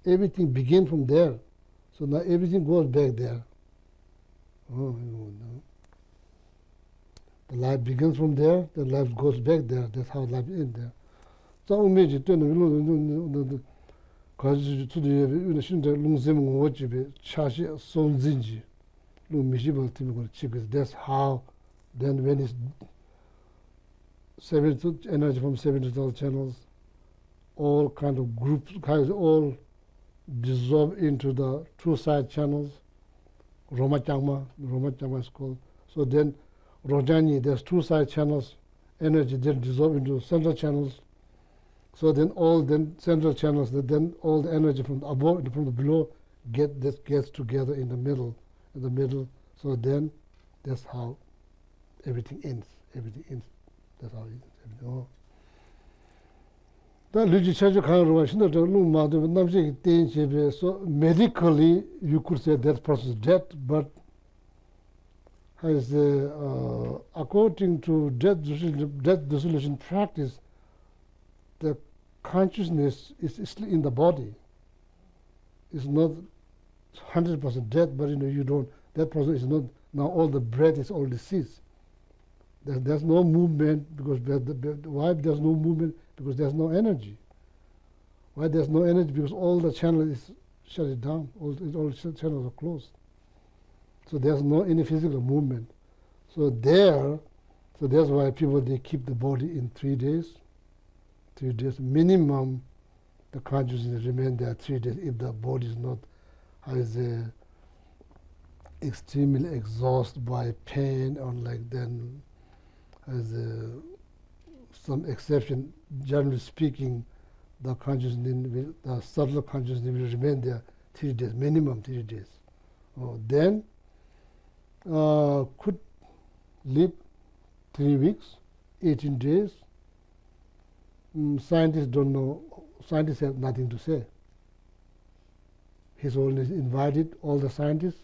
Everything begins from there. So now everything goes back there. The life begins from there, the life goes back there. That's how life ends there. So Mishibal Timiko Chikis. That's how then when it's energy from 70,000 channels, all kind of groups, guys, all dissolve into the two side channels. Roma Changma is called. So then Rojani, there's two side channels, energy then dissolve into central channels. So then all then central channels, then all the energy from the above and from the below gets together in the middle. So then that's how everything ends. That's how it ends. Oh. So medically you could say that person is dead, but according to death dissolution practice, the consciousness is still in the body. It's not 100% dead, but that person is not, now all the breath is already ceased. There's no movement, because why there's no movement? Because there's no energy. Why there's no energy? Because all the channels is shut it down. All channels are closed. So there's no any physical movement. So that's why people, they keep the body in 3 days. 3 days minimum. The consciousness remain there 3 days if the body is not extremely exhausted by pain, or like then some exception. Generally speaking, the consciousness, the subtle consciousness will remain there 3 days, minimum 3 days. Then could live 3 weeks, 18 days. Scientists don't know. Scientists have nothing to say. His Holiness invited all the scientists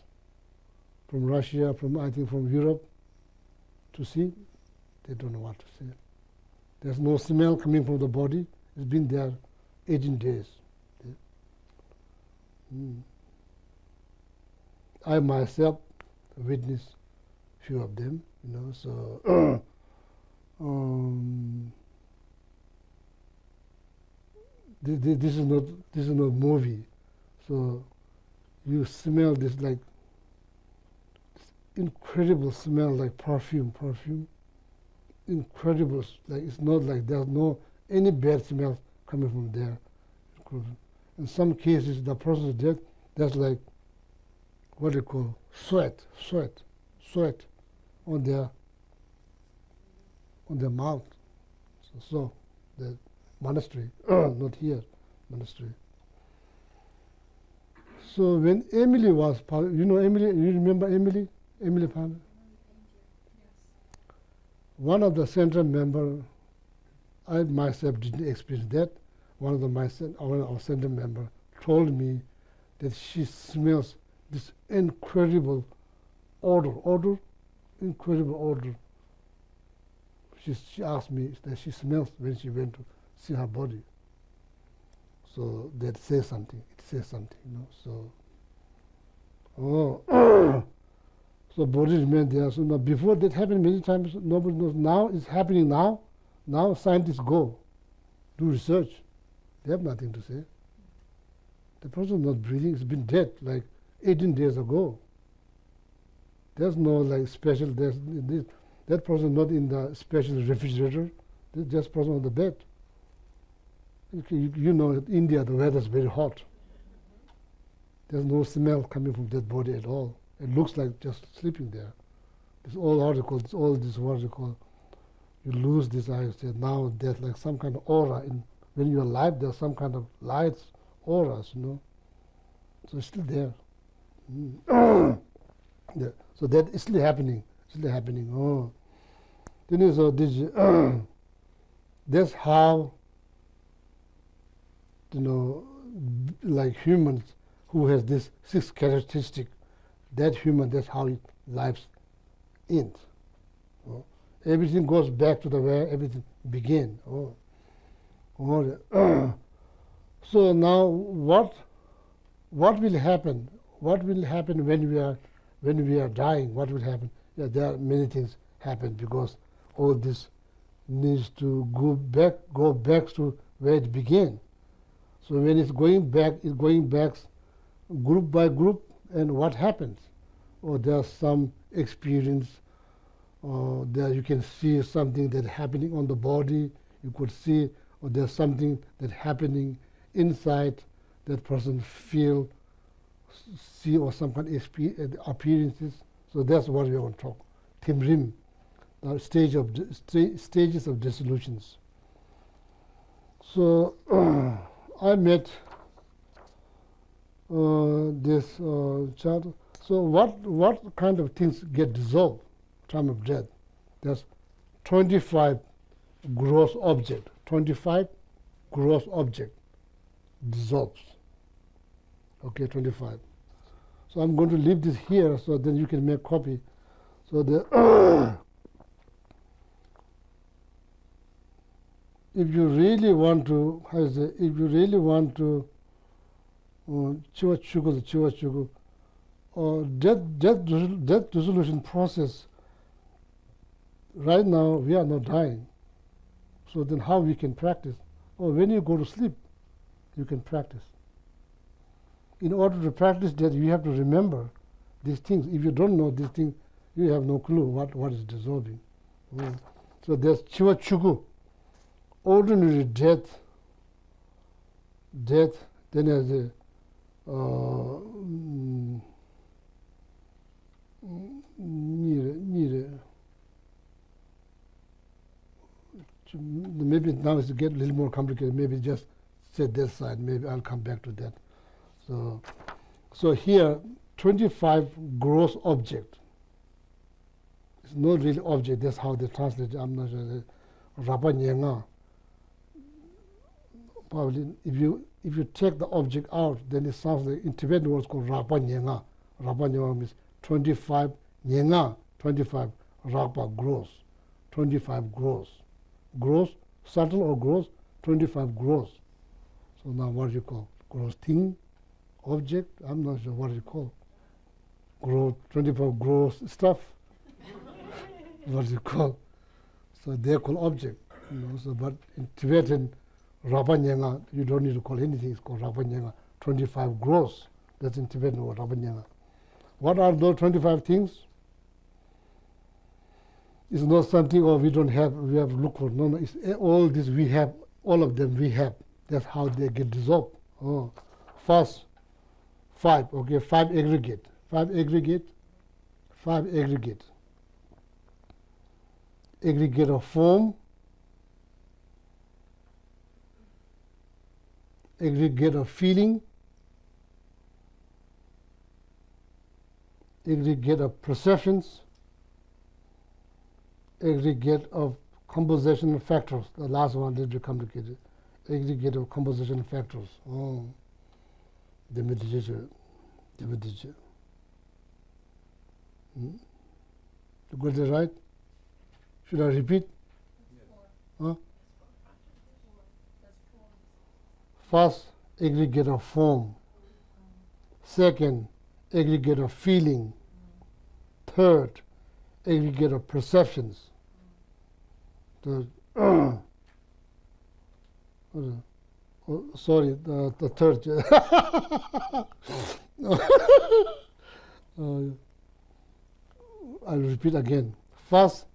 from Russia, I think from Europe, to see. They don't know what to say. There's no smell coming from the body. It's been there 18 days. I myself witnessed few of them, so this is not movie. So you smell this like incredible smell, like perfume. Incredible, like it's not like there's no any bad smell coming from there. In some cases, the person is dead. That's like what they call sweat on their mouth. So the monastery, not here, monastery. So when Emily was, Emily, you remember Emily Palmer? One of the central members, I myself didn't experience that. One of our central members told me that she smells this incredible incredible odor. She asked me that she smells when she went to see her body. So that says something. It says something, So, so body remained there. So now before that happened many times, nobody knows. Now it's happening now. Now scientists go do research. They have nothing to say. The person is not breathing. It's been dead like 18 days ago. There's no like special. That person is not in the special refrigerator. There's just person on the bed. In India the weather is very hot. There's no smell coming from that body at all. It looks like just sleeping there. It's all articles, all this what you call. You lose this, I said, now there's like some kind of aura. When you're alive, there's some kind of lights, auras, So it's still there. Yeah. So that is still happening. Then so this, that's how, like humans who has this 6 characteristic, that human, that's how it life ends. Everything goes back to the where everything began. So now what will happen? What will happen when we are dying? What will happen? Yeah, there are many things happen because all this needs to go back to where it began. So when it's going back group by group, and what happens? or there's some experience, or there you can see something that's happening on the body, you could see, or there's something that's happening inside that person feel, see, or some kind of appearances. So that's what we're going to talk. Timrim, the stages of dissolutions. So I met this child. So what kind of things get dissolved time of death? There's 25 gross object. 25 gross object dissolves. Okay, 25. So I'm going to leave this here so then you can make copy. So the if you really want to, or death dissolution process, right now we are not dying. So then how we can practice? Or when you go to sleep, you can practice. In order to practice that, you have to remember these things. If you don't know these things, you have no clue what is dissolving. So there's chiwa chugu, ordinary death, then there's a maybe now it's get a little more complicated. Maybe just set that side. Maybe I'll come back to that. So here, 25 gross object. It's not really object. That's how they translate it. I'm not sure. Rapa nyenga. Probably, if you take the object out, then it sounds like in Tibetan words called rapa nyenga. Rapa nyenga means 25 nyenga, 25 rapa gross, 25 gross. Gross, subtle or gross, 25 gross. So now what do you call? Gross thing, object, I'm not sure what you call. Gross, 25 gross stuff. What do you call? So they're called object. So, but in Tibetan, Rapa Nyenga, you don't need to call anything, it's called Rapa Nyenga. 25 gross, that's in Tibetan word, Rapa Nyenga. What are those 25 things? It's not something, we don't have, we have to look for. No, it's all this we have, all of them we have. That's how they get dissolved. First, 5, okay, 5 aggregate. 5 aggregate, 5 aggregate. Aggregate of form, aggregate of feeling, aggregate of perceptions, aggregate of compositional factors. The last one did be complicated. Aggregate of compositional factors. The meditation. You got that right? Should I repeat? Huh? First, aggregate of form. Second, aggregate of feeling. Third, aggregate of perceptions. The third. I'll repeat again. First,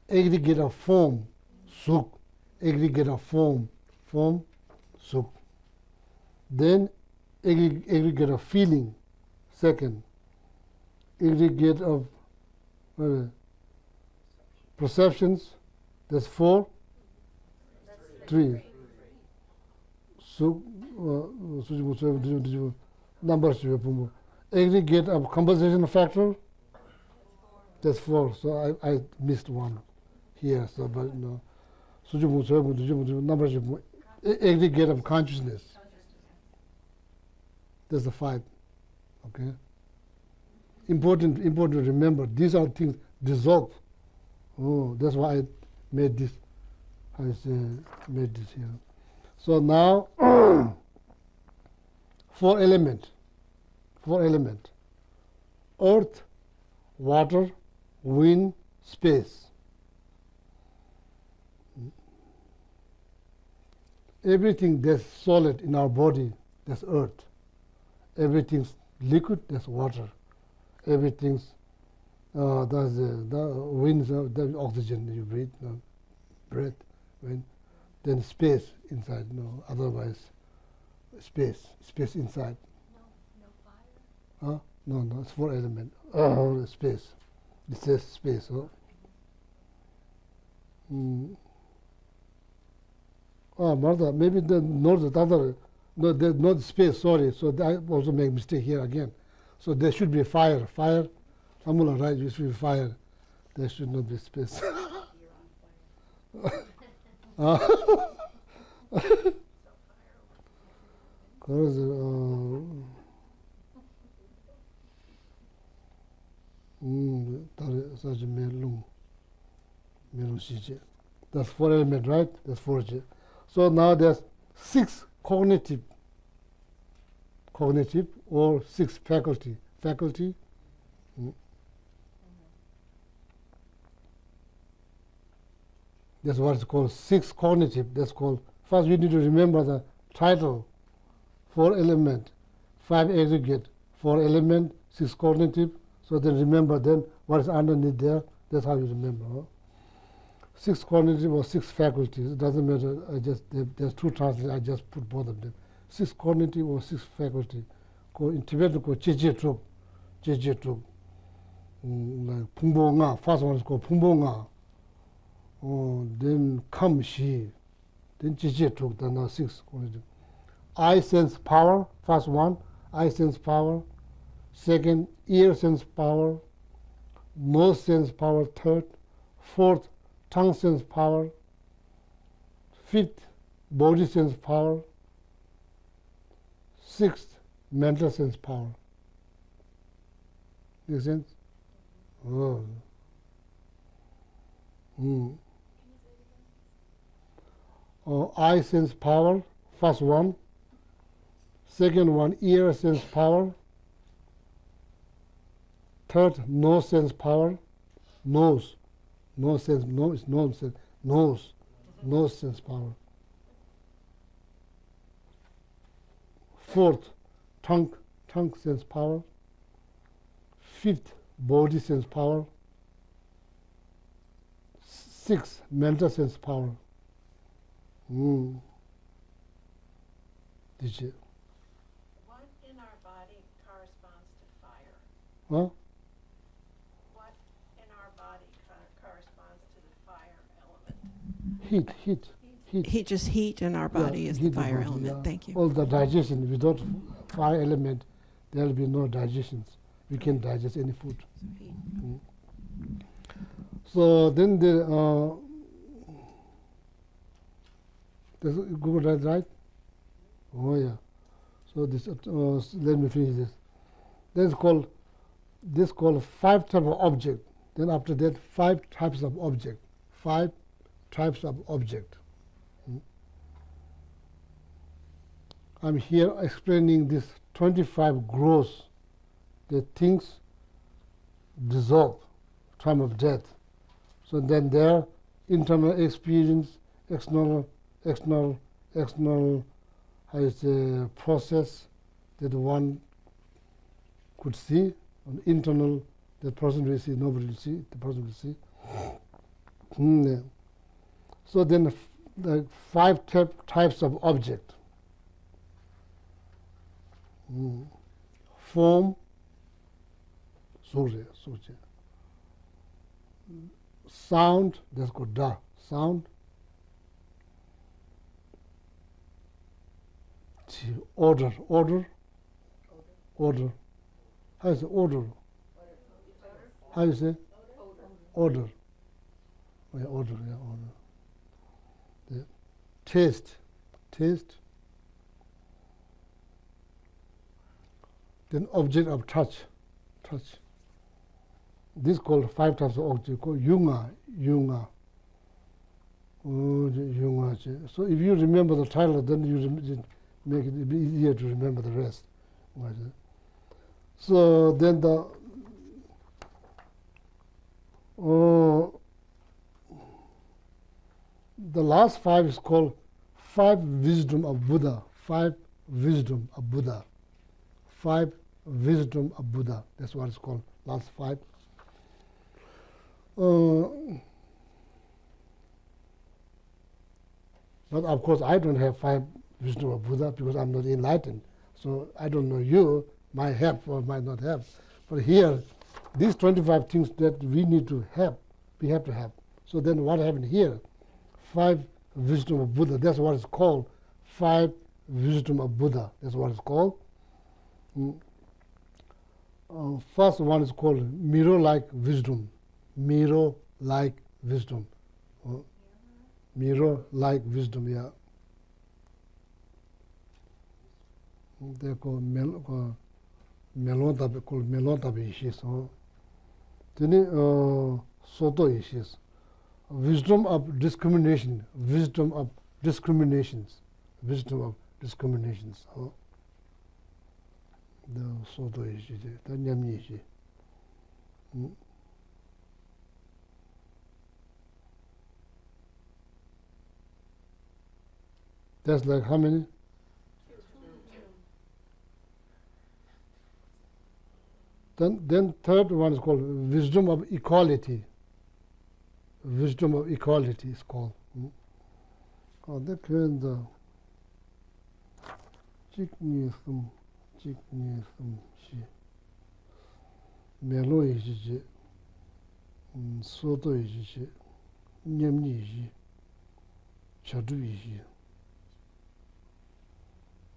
aggregate of form, suk. Aggregate of form, suk. Then aggregate of feeling. Second, aggregate of perceptions. That's 4. 3. Suk. Numbers. Aggregate of composition factor. That's 4. So I missed one here. So, but no. Numbers. Aggregate of consciousness. That's the 5. Okay. Important to remember. These are things dissolve. That's why I made this. Made this here. So now 4 element. Earth, water, wind, space. Everything that's solid in our body, that's earth. Everything's liquid, that's water. Everything's That's the wind, the oxygen you breathe, breath, wind. Then space inside, otherwise space inside. No fire? Huh? No, it's 4 element. Space. It says space, huh? Mother, maybe not the other, no, there's not space, sorry. So I also make mistake here again. So there should be fire. I'm gonna write, there should be fire. There should not be space. That's 4 element, right? That's 4G. So now there's 6 cognitive or 6 faculty. That's what is called 6 cognitive. That's called, first you need to remember the title, 4 element, 5 aggregate, 4 element, 6 cognitive. So then remember then what is underneath there. That's how you remember. Huh? 6 cognitive or 6 faculties. It doesn't matter. There's 2 translations. I just put both of them. 6 cognitive or 6 faculty. In Tibetan called jeje truk. Like pungbo nga. First one is called pungbo nga. Then kam shi. Then jeje truk. Then now 6 cognitive. Eye sense power. First one, eye sense power. Second, ear sense power. Nose sense power. Third, fourth, tongue sense power. Fifth, body sense power. Sixth, mental sense power. Make sense? Oh. Eye sense power, first one. Second one, ear sense power. Third, nose sense power. Nose sense power. Fourth, tongue sense power. Fifth, body sense power. Sixth, mental sense power. Did you? What in our body corresponds to fire? Huh? What in our body corresponds to the fire element? Heat. Just heat in our body is the heat fire body, element. yeah. Thank you. All the digestion. Without fire element, there will be no digestions. We can't digest any food. So then Google right? Oh yeah. So this let me finish this. Then it's called 5 types of object. Then after that 5 types of object. 5 types of object. I'm here explaining this 25 growths, the things dissolve, time of death. So then their internal experience, external, how you say, process that one could see, an internal, the person will see, nobody will see, the person will see. So then the 5 types of object. Form, surya. Sound, that's called da, sound. Order. How is it order? How you say? Order. Oh, yeah, order. The taste. Then object of touch. This is called 5 types of object, called yunga. So if you remember the title, then you make it easier to remember the rest. So then the last 5 is called 5 wisdom of Buddha. 5 wisdom of Buddha. 5 wisdom of Buddha. That's what it's called. Last 5. But of course, I don't have 5 wisdom of Buddha because I'm not enlightened. So I don't know, you might have or might not have. But here, these 25 things that we need to have, we have to have. So then what happened here? 5 wisdom of Buddha, that's what it's called. 5 wisdom of Buddha, that's what it's called. First one is called mirror-like wisdom. Mirror-like wisdom. Mirror-like wisdom, yeah. They call melon-tabi issues. Then soto issues. Wisdom of discrimination. Wisdom of discriminations. Wisdom of discriminations. The soto issues. The nyamni issues. That's like how many? Then third one is called wisdom of equality. Wisdom of equality is called. That kind of jiknism, she. Melo is she. Soto is she. Nyamni is she. Chadu is she.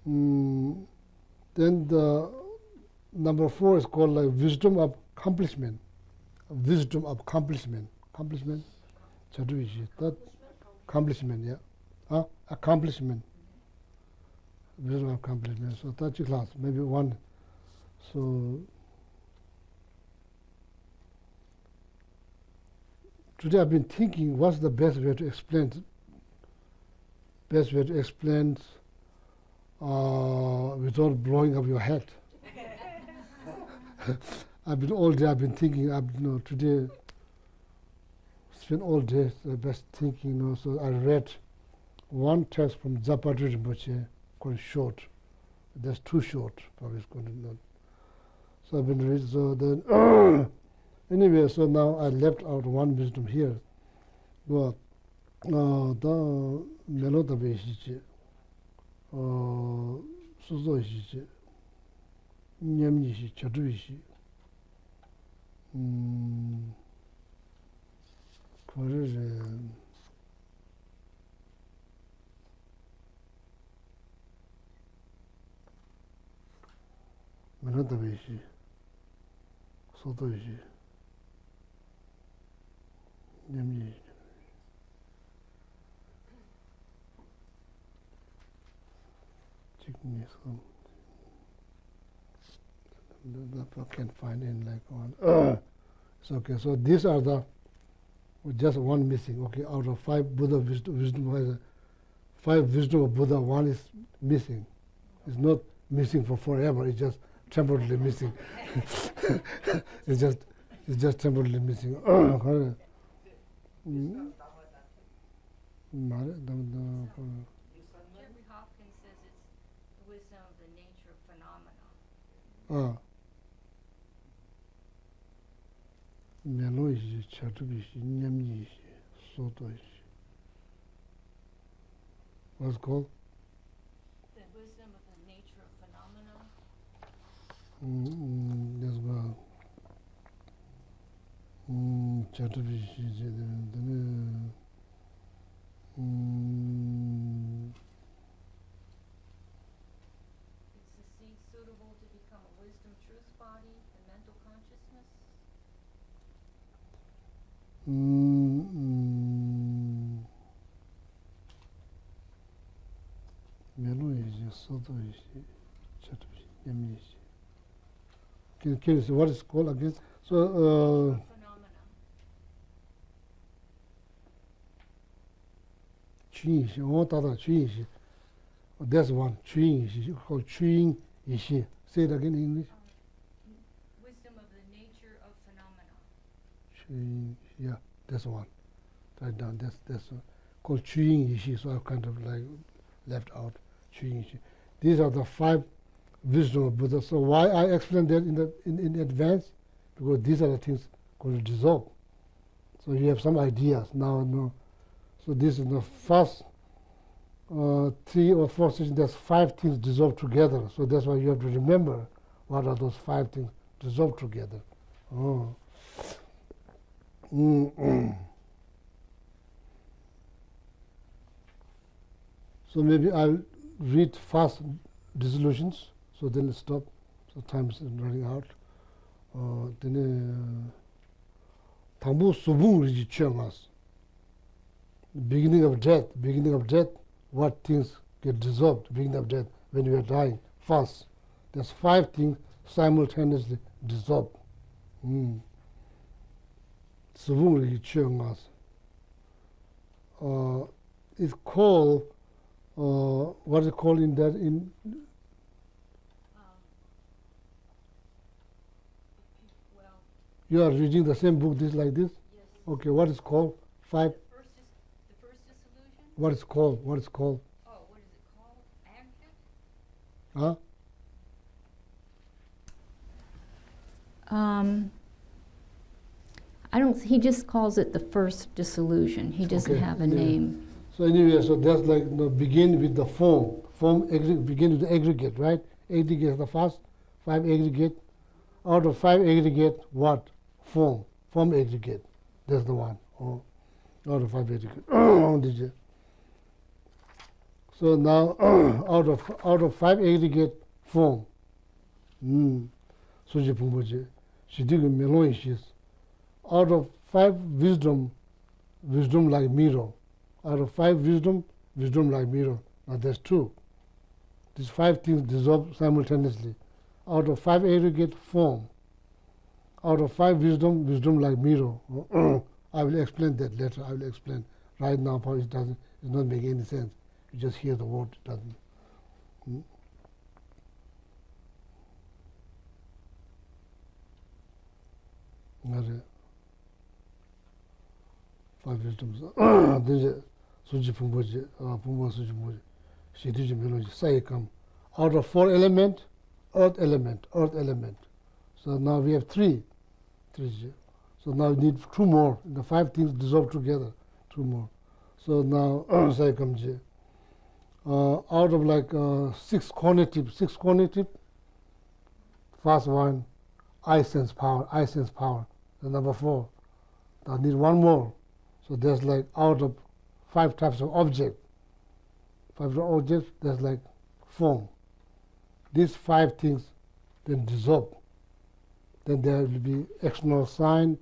Then the number 4 is called like wisdom of accomplishment. Wisdom of accomplishment. Accomplishment. Chadu that accomplishment, yeah. Accomplishment. Wisdom of accomplishment. So that's your class, maybe 1. So today I've been thinking what's the best way to explain without blowing up your head. I've been thinking, today, spent all day best thinking, so I read one text from Zapatri Rinpoche called Short. That's too short, probably it's going to not. So I've been reading, so then, anyway, so now I left out one wisdom here. But, the Melotabe Ishichi, Suzo Ishichi, Nyamni Ishi, Chadu Ishi, Melotabe Ishi, Suzo Ishi, Nyamni Ishi. I can't find in like one. It's okay. So these are the just one missing. Okay, out of 5 Buddha wisdom, 5 wisdom of Buddha, 1 is missing. It's not missing for forever. It's just temporarily missing. it's just temporarily missing. Melo is Chatubi, Nyamni, Soto is. What's called? The wisdom of the nature of phenomena. Yes, well. Chatubi, It's the seed suitable to become a wisdom truth body, the mental consciousness. Melo is Soto is Chatubi, Yami is. Can you see what it's called again? So, Chuyin, that's one. Chuyin, called Chuyin Ishi. Say it again in English. Wisdom of the nature of phenomena. Chuyin, yeah, that's one. Write down. That's called Chuyin Ishi. So I've kind of like left out Chuyin Ishi. These are the 5 wisdom of Buddha. So why I explain that in advance? Because these are the things going to dissolve. So you have some ideas now. No. So this is the first 3 or 4 sessions. There's 5 things dissolved together. So that's why you have to remember what are those 5 things dissolved together. Oh. So maybe I'll read fast dissolutions. So then let's stop. So time is running out. Then Tambu Subung Riji Chemas. Beginning of death. Beginning of death. What things get dissolved? Beginning of death. When you are dying. Fast. There's 5 things simultaneously dissolved. Subung Riji Chemas. It's called. What is it called in that in? You are reading the same book, this like this? Yes. Okay, what is called? 5? The first dissolution? What is called? What is called? Oh, what is it called? Aggregate? Huh? I don't. He just calls it the first dissolution. He doesn't Okay, have a yeah. name. So anyway, so that's like begin with the form. Begin with the aggregate, right? Aggregate is the first. 5 aggregate. Out of 5 aggregate, what? Form. Form aggregate. That's the one. Oh, out of 5 aggregate. So now out of 5 aggregate, form. Suji Pumboje. Shidigu Melon is. Out of 5 wisdom, wisdom like mirror. Out of 5 wisdom, wisdom like mirror. Now there's 2. These 5 things dissolve simultaneously. Out of 5 aggregate, form. Out of 5 wisdom, wisdom like mirror. I will explain that later. I will explain. Right now, probably it's not making any sense. You just hear the word, it doesn't. 5 wisdoms. Suji Pumboji, Pumbo Suji Moji, Shidiji Meloji, Sayakam. Out of 4 element, earth element. So now we have 3. So now we need 2 more. The 5 things dissolve together. 2 more. So now Sayakam. Out of like 6 cognitive. First one, I sense power. The number 4. I need 1 more. So there's like out of 5 types of object. 5 objects, there's like form. These 5 things then dissolve. Then there will be external sign,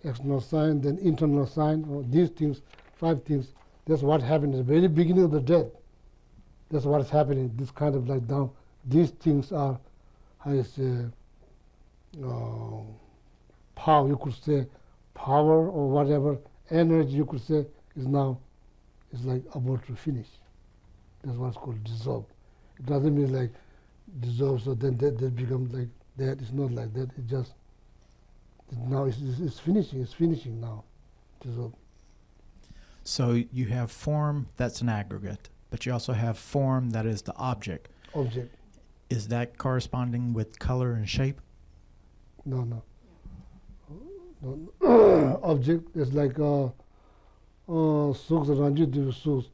then internal sign. These things, 5 things, that's what happened at the very beginning of the death. That's what is happening. This kind of like down. These things are, how you say, power, you could say power or whatever, energy you could say is now, is like about to finish. That's what's called dissolve. It doesn't mean like dissolve, so then that becomes like that. It's not like that. It just, now it's finishing now. Dissolve. So you have form that's an aggregate, but you also have form that is the object. Object. Is that corresponding with color and shape? No. Object is like suks ranji div suks.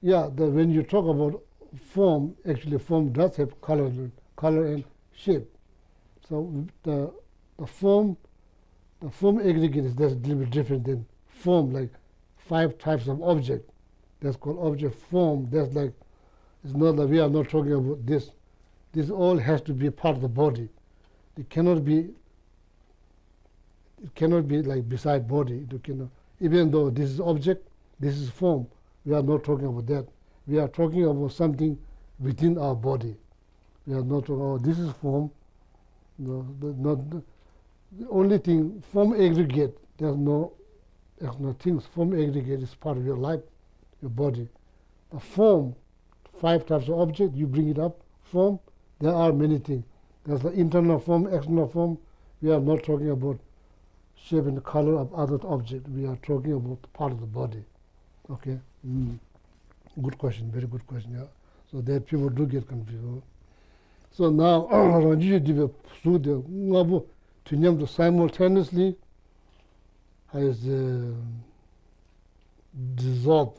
Yeah, when you talk about form, actually form does have color and shape. So the form aggregate is that's a little bit different than form, like 5 types of object. That's called object form. That's like, it's not like we are not talking about this. This all has to be part of the body. It cannot be like beside body. It cannot, even though this is object, this is form. We are not talking about that. We are talking about something within our body. We are not talking about this is form. No, the only thing, form aggregate, there's no things. Form aggregate is part of your life, your body. The form, 5 types of object, you bring it up. Form, there are many things. There's the internal form, external form. We are not talking about shape and color of other object. We are talking about part of the body. Okay? Good question, very good question. Yeah. So that people do get confused. So now, simultaneously, has dissolve.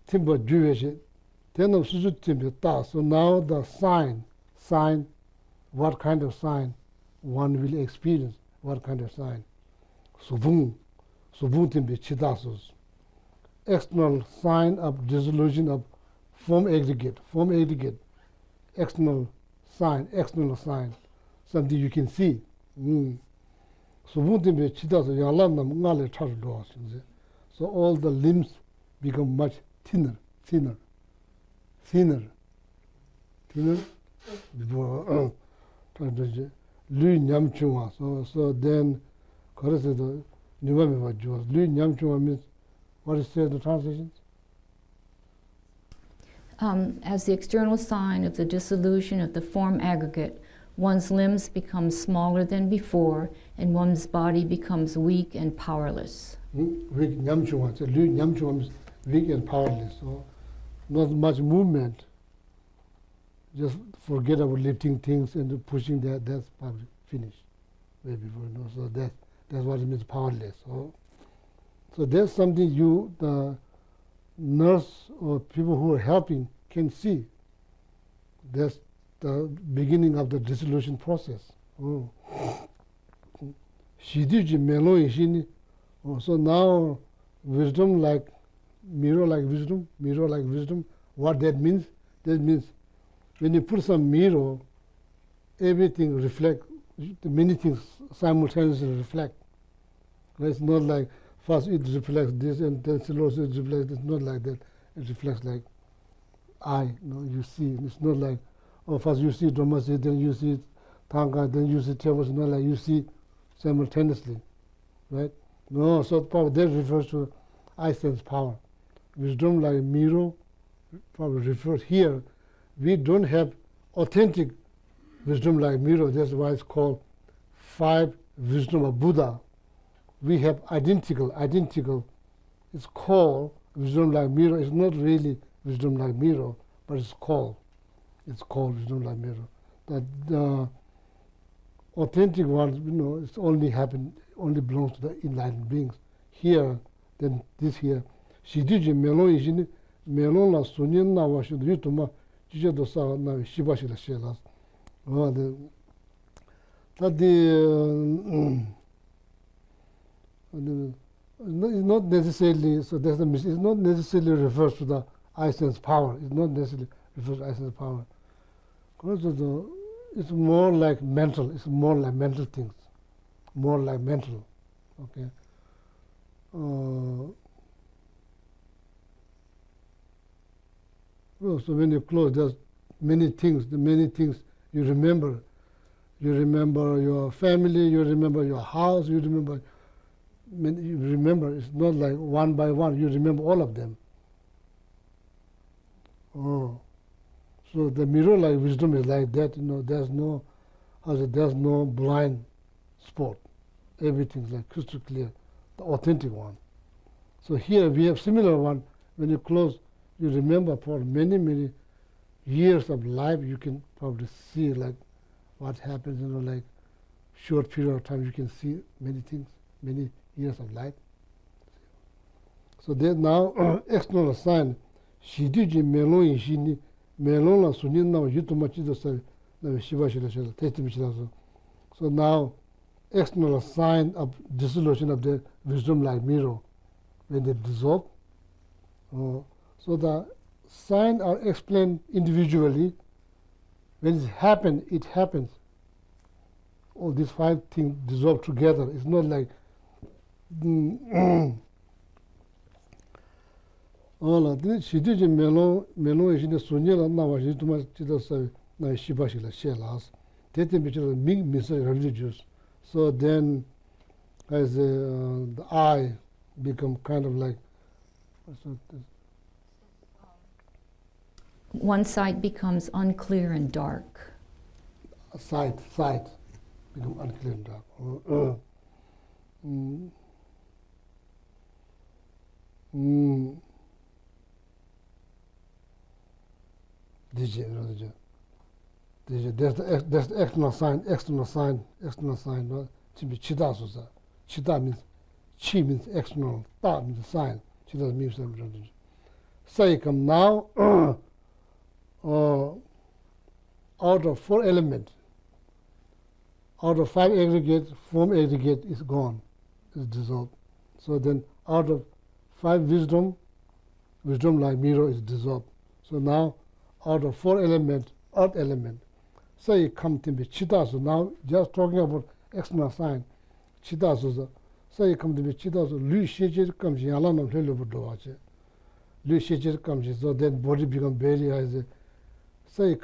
Timber Jewish, then of Suzu Timber. So now the sign, what kind of sign one will experience, what kind of sign. Subung Timber Chidasus. External sign of dissolution of form aggregate, external sign, something you can see. So all the limbs become much thinner. Before Lu Nyam Chunga. So then, the Lu Nyam Chunga means, what is the translation? As the external sign of the dissolution of the form aggregate, one's limbs become smaller than before, and one's body becomes weak and powerless. Weak, Nyamchunga. So Lu Nyamchunga means weak and powerless. So not much movement. Just forget about lifting things and pushing that. That's probably finished way before. So that's what it means, powerless. So there's something the nurse or people who are helping can see. That's the beginning of the dissolution process. Shidiji melo ishini. So now wisdom like mirror like wisdom. What that means? That means when you put some mirror, everything reflect. Many things simultaneously reflect. It's not like first it reflects this and then slowly it reflects. It's not like that. It reflects like eye. You see. It's not like first you see Dhamma, then you see Tanka, then you see Tewa. It's not like you see simultaneously, right? No. So power that refers to eye sense power. Wisdom like mirror probably refers here. We don't have authentic wisdom like mirror. That's why it's called 5 wisdom of Buddha. We have identical. It's called wisdom like mirror. It's not really wisdom like mirror, but it's called wisdom like mirror. That the authentic ones, it's only belongs to the enlightened beings. Here, then this here. Shidiji melo ishini melo la sunyin na wa shudu yutuma jije do sa na shibashi la shelas. It's not necessarily, so there's it's not necessarily refers to the eye sense power. It's not necessarily refers to eye sense power. Because it's more like mental. It's more like mental things. More like mental. Okay. So when you close, there's many things you remember. You remember your family, you remember your house, you remember, it's not like one by one, you remember all of them. So the mirror like wisdom is like that, there's no blind spot. Everything's like crystal clear, the authentic one. So here we have similar one. When you close, you remember for many, many years of life, you can probably see like what happens, like short period of time, you can see many things, many years of life. So there's now external sign. Shidiji melo ishini melo la sunin na yutuma chido sa na shiba shila shila testim shila so. So now external sign of dissolution of the wisdom like mirror when they dissolve. So the signs are explained individually. When it happens. All these 5 things dissolve together. It's not like all of this. Shidiji melo is in the sunyala na wa jituma chidasa na shibashi la shelas. Tete bichara ming misa religious. So then, as the eye become kind of like. One sight becomes unclear and dark. Sight become unclear and dark. That's the external sign. timbi chida susa. Chida means, chi means external, ta means sign. Chida means something. Say come now, out of 4 elements, out of 5 aggregate, form aggregate is gone, is dissolved. So then out of 5 wisdom like mirror is dissolved. So now out of 4 elements, earth element, so you come to be chitta. So now just talking about external sign, chitta. So you come to be chitta. So lu shechir comes yala nam helu budoache. Lu shechir comes, so then body become barely as so you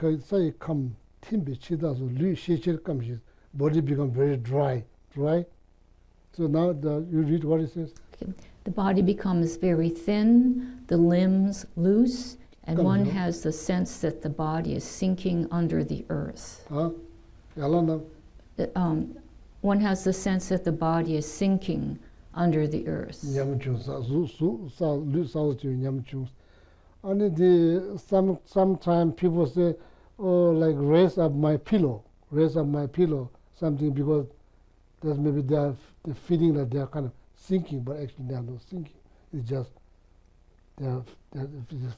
come timbi chitta. So lu shechir comes, body become very dry. So now you read what it says. Okay. The body becomes very thin, the limbs loose, and one has the sense that the body is sinking under the earth. One has the sense that the body is sinking under the earth. Sometimes people say, oh, like raise up my pillow, something, because that's maybe they're feeling that they're kind of sinking, but actually they are not sinking. It's just they're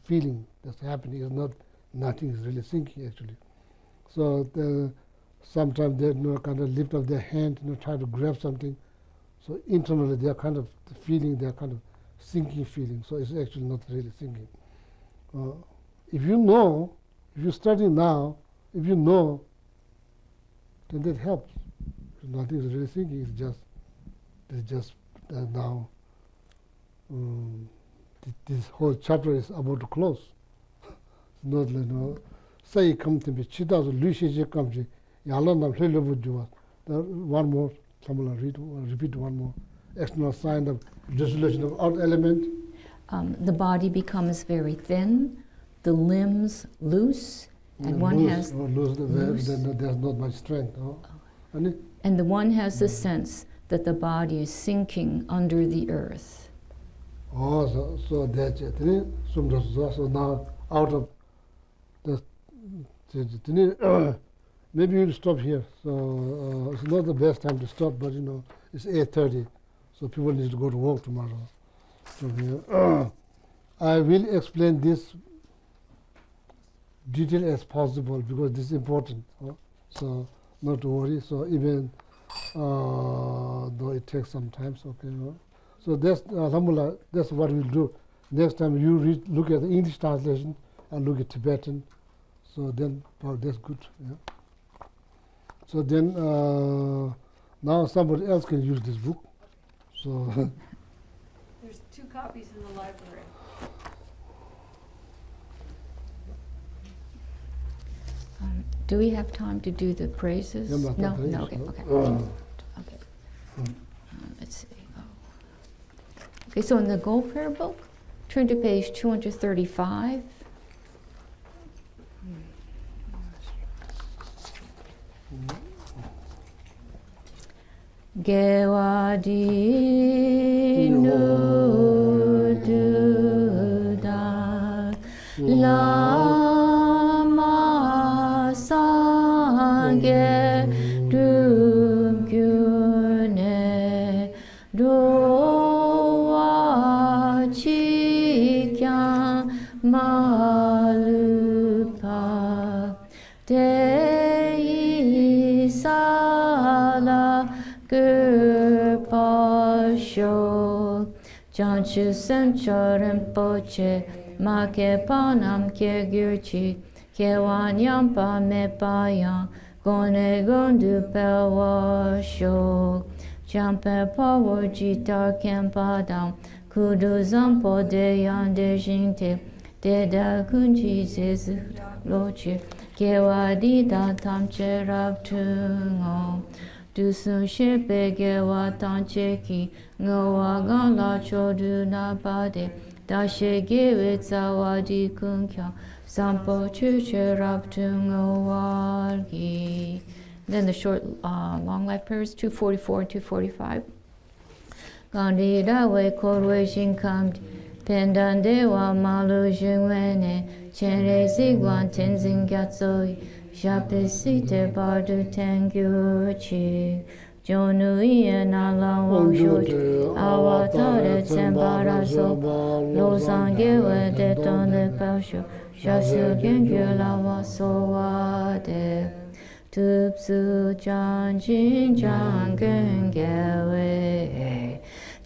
feeling that's happening. It's not, nothing is really sinking actually. So sometimes they kind of lift up their hand, try to grab something. So internally they're kind of feeling, they're kind of sinking feeling. So it's actually not really sinking. If you study now, if you know, then that helps. Nothing is really sinking. It's just now. This whole chapter is about to close. Not like say come to me. Chita so lushi comes. Yalla nam helu bujuwa. One more. Someone repeat one more. External sign of dissolution of earth element. The body becomes very thin, the limbs loose, and one has loose. Then there's not much strength. And the one has the sense that the body is sinking under the earth. Oh, so that's it. So now out of the maybe we'll stop here. So it's not the best time to stop, but it's 8:30, so people need to go to work tomorrow. So I will explain this detail as possible because this is important. So not to worry. So even though it takes some time, so okay. So that's alhamdulillah. That's what we'll do. Next time you look at the English translation and look at Tibetan. So then, that's good. Yeah. So then now somebody else can use this book. So There's 2 copies in the library. Do we have time to do the praises? Yeah, No. Okay. Let's see. Okay, so in the Gold Prayer Book, turn to page 235. Gewadi nududa Lama Sangye Dugyune Dowa Chikyan Malupa Dei Sala Gurpasho Janchu Senchorim Poche Make Panam Ke Gyurchi Kewanyam Pa Me Payan Gone Gondu Pewasho Jampe Power Jitar Kempadam Kudu Zampo De Yande Jinte Deda Kunji Zezu Loche Kewadi Da Tamche Raptungo Dusun Shepe Gewa Tancheki Ngowa Gala Chodu Nabade Dashe Gewit Zawadi Kunkya Sampo Chuche Raptungo Wargi. Then the short long life prayers 244 and 245. Gandhi Dawe Korwe Shinkam Pendande wa Malu Jungwene Chenre Ziguan Tenzin Gatsoi Japesite Bardu Tengyuchi Jonu Iye Nala Wang Shu Awatare Tsembara Soba Losange Wede Tonde Pashu Shasu Gengyu Lawa Sowa De Tupsu Chan Jin Chan Gengewe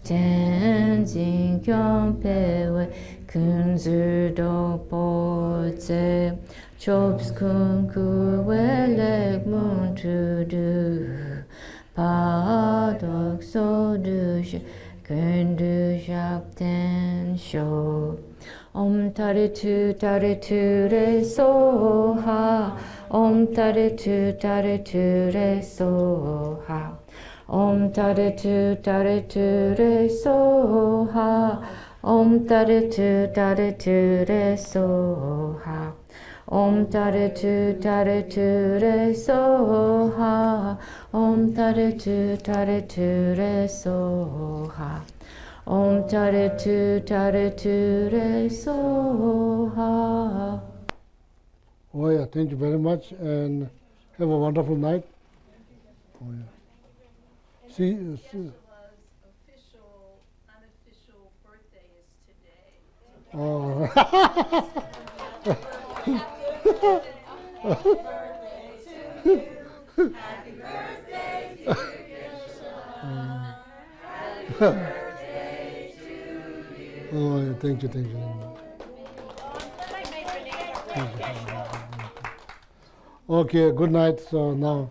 Tenzin Kyong Pewe Kunzu Dokpo Tse Chops Kun Kuwelek Mun Tu Du Padok So Du Shi Kundu Shap Ten Sho Om Tare Tu Re So Ha Om Tare Tu Re So Ha Om Tare Tu Re So Ha Om Tare Tu Re So Ha Om Tare Tu Re So Ha Om Tare Tu Re So Ha Om Tare Tu Re So Ha. Oh yeah, thank you very much and have a wonderful night. Oh yeah. See. official, unofficial birthday is today. Oh. Happy birthday to you. Oh yeah, thank you. Thank you. Okay, good night. So now.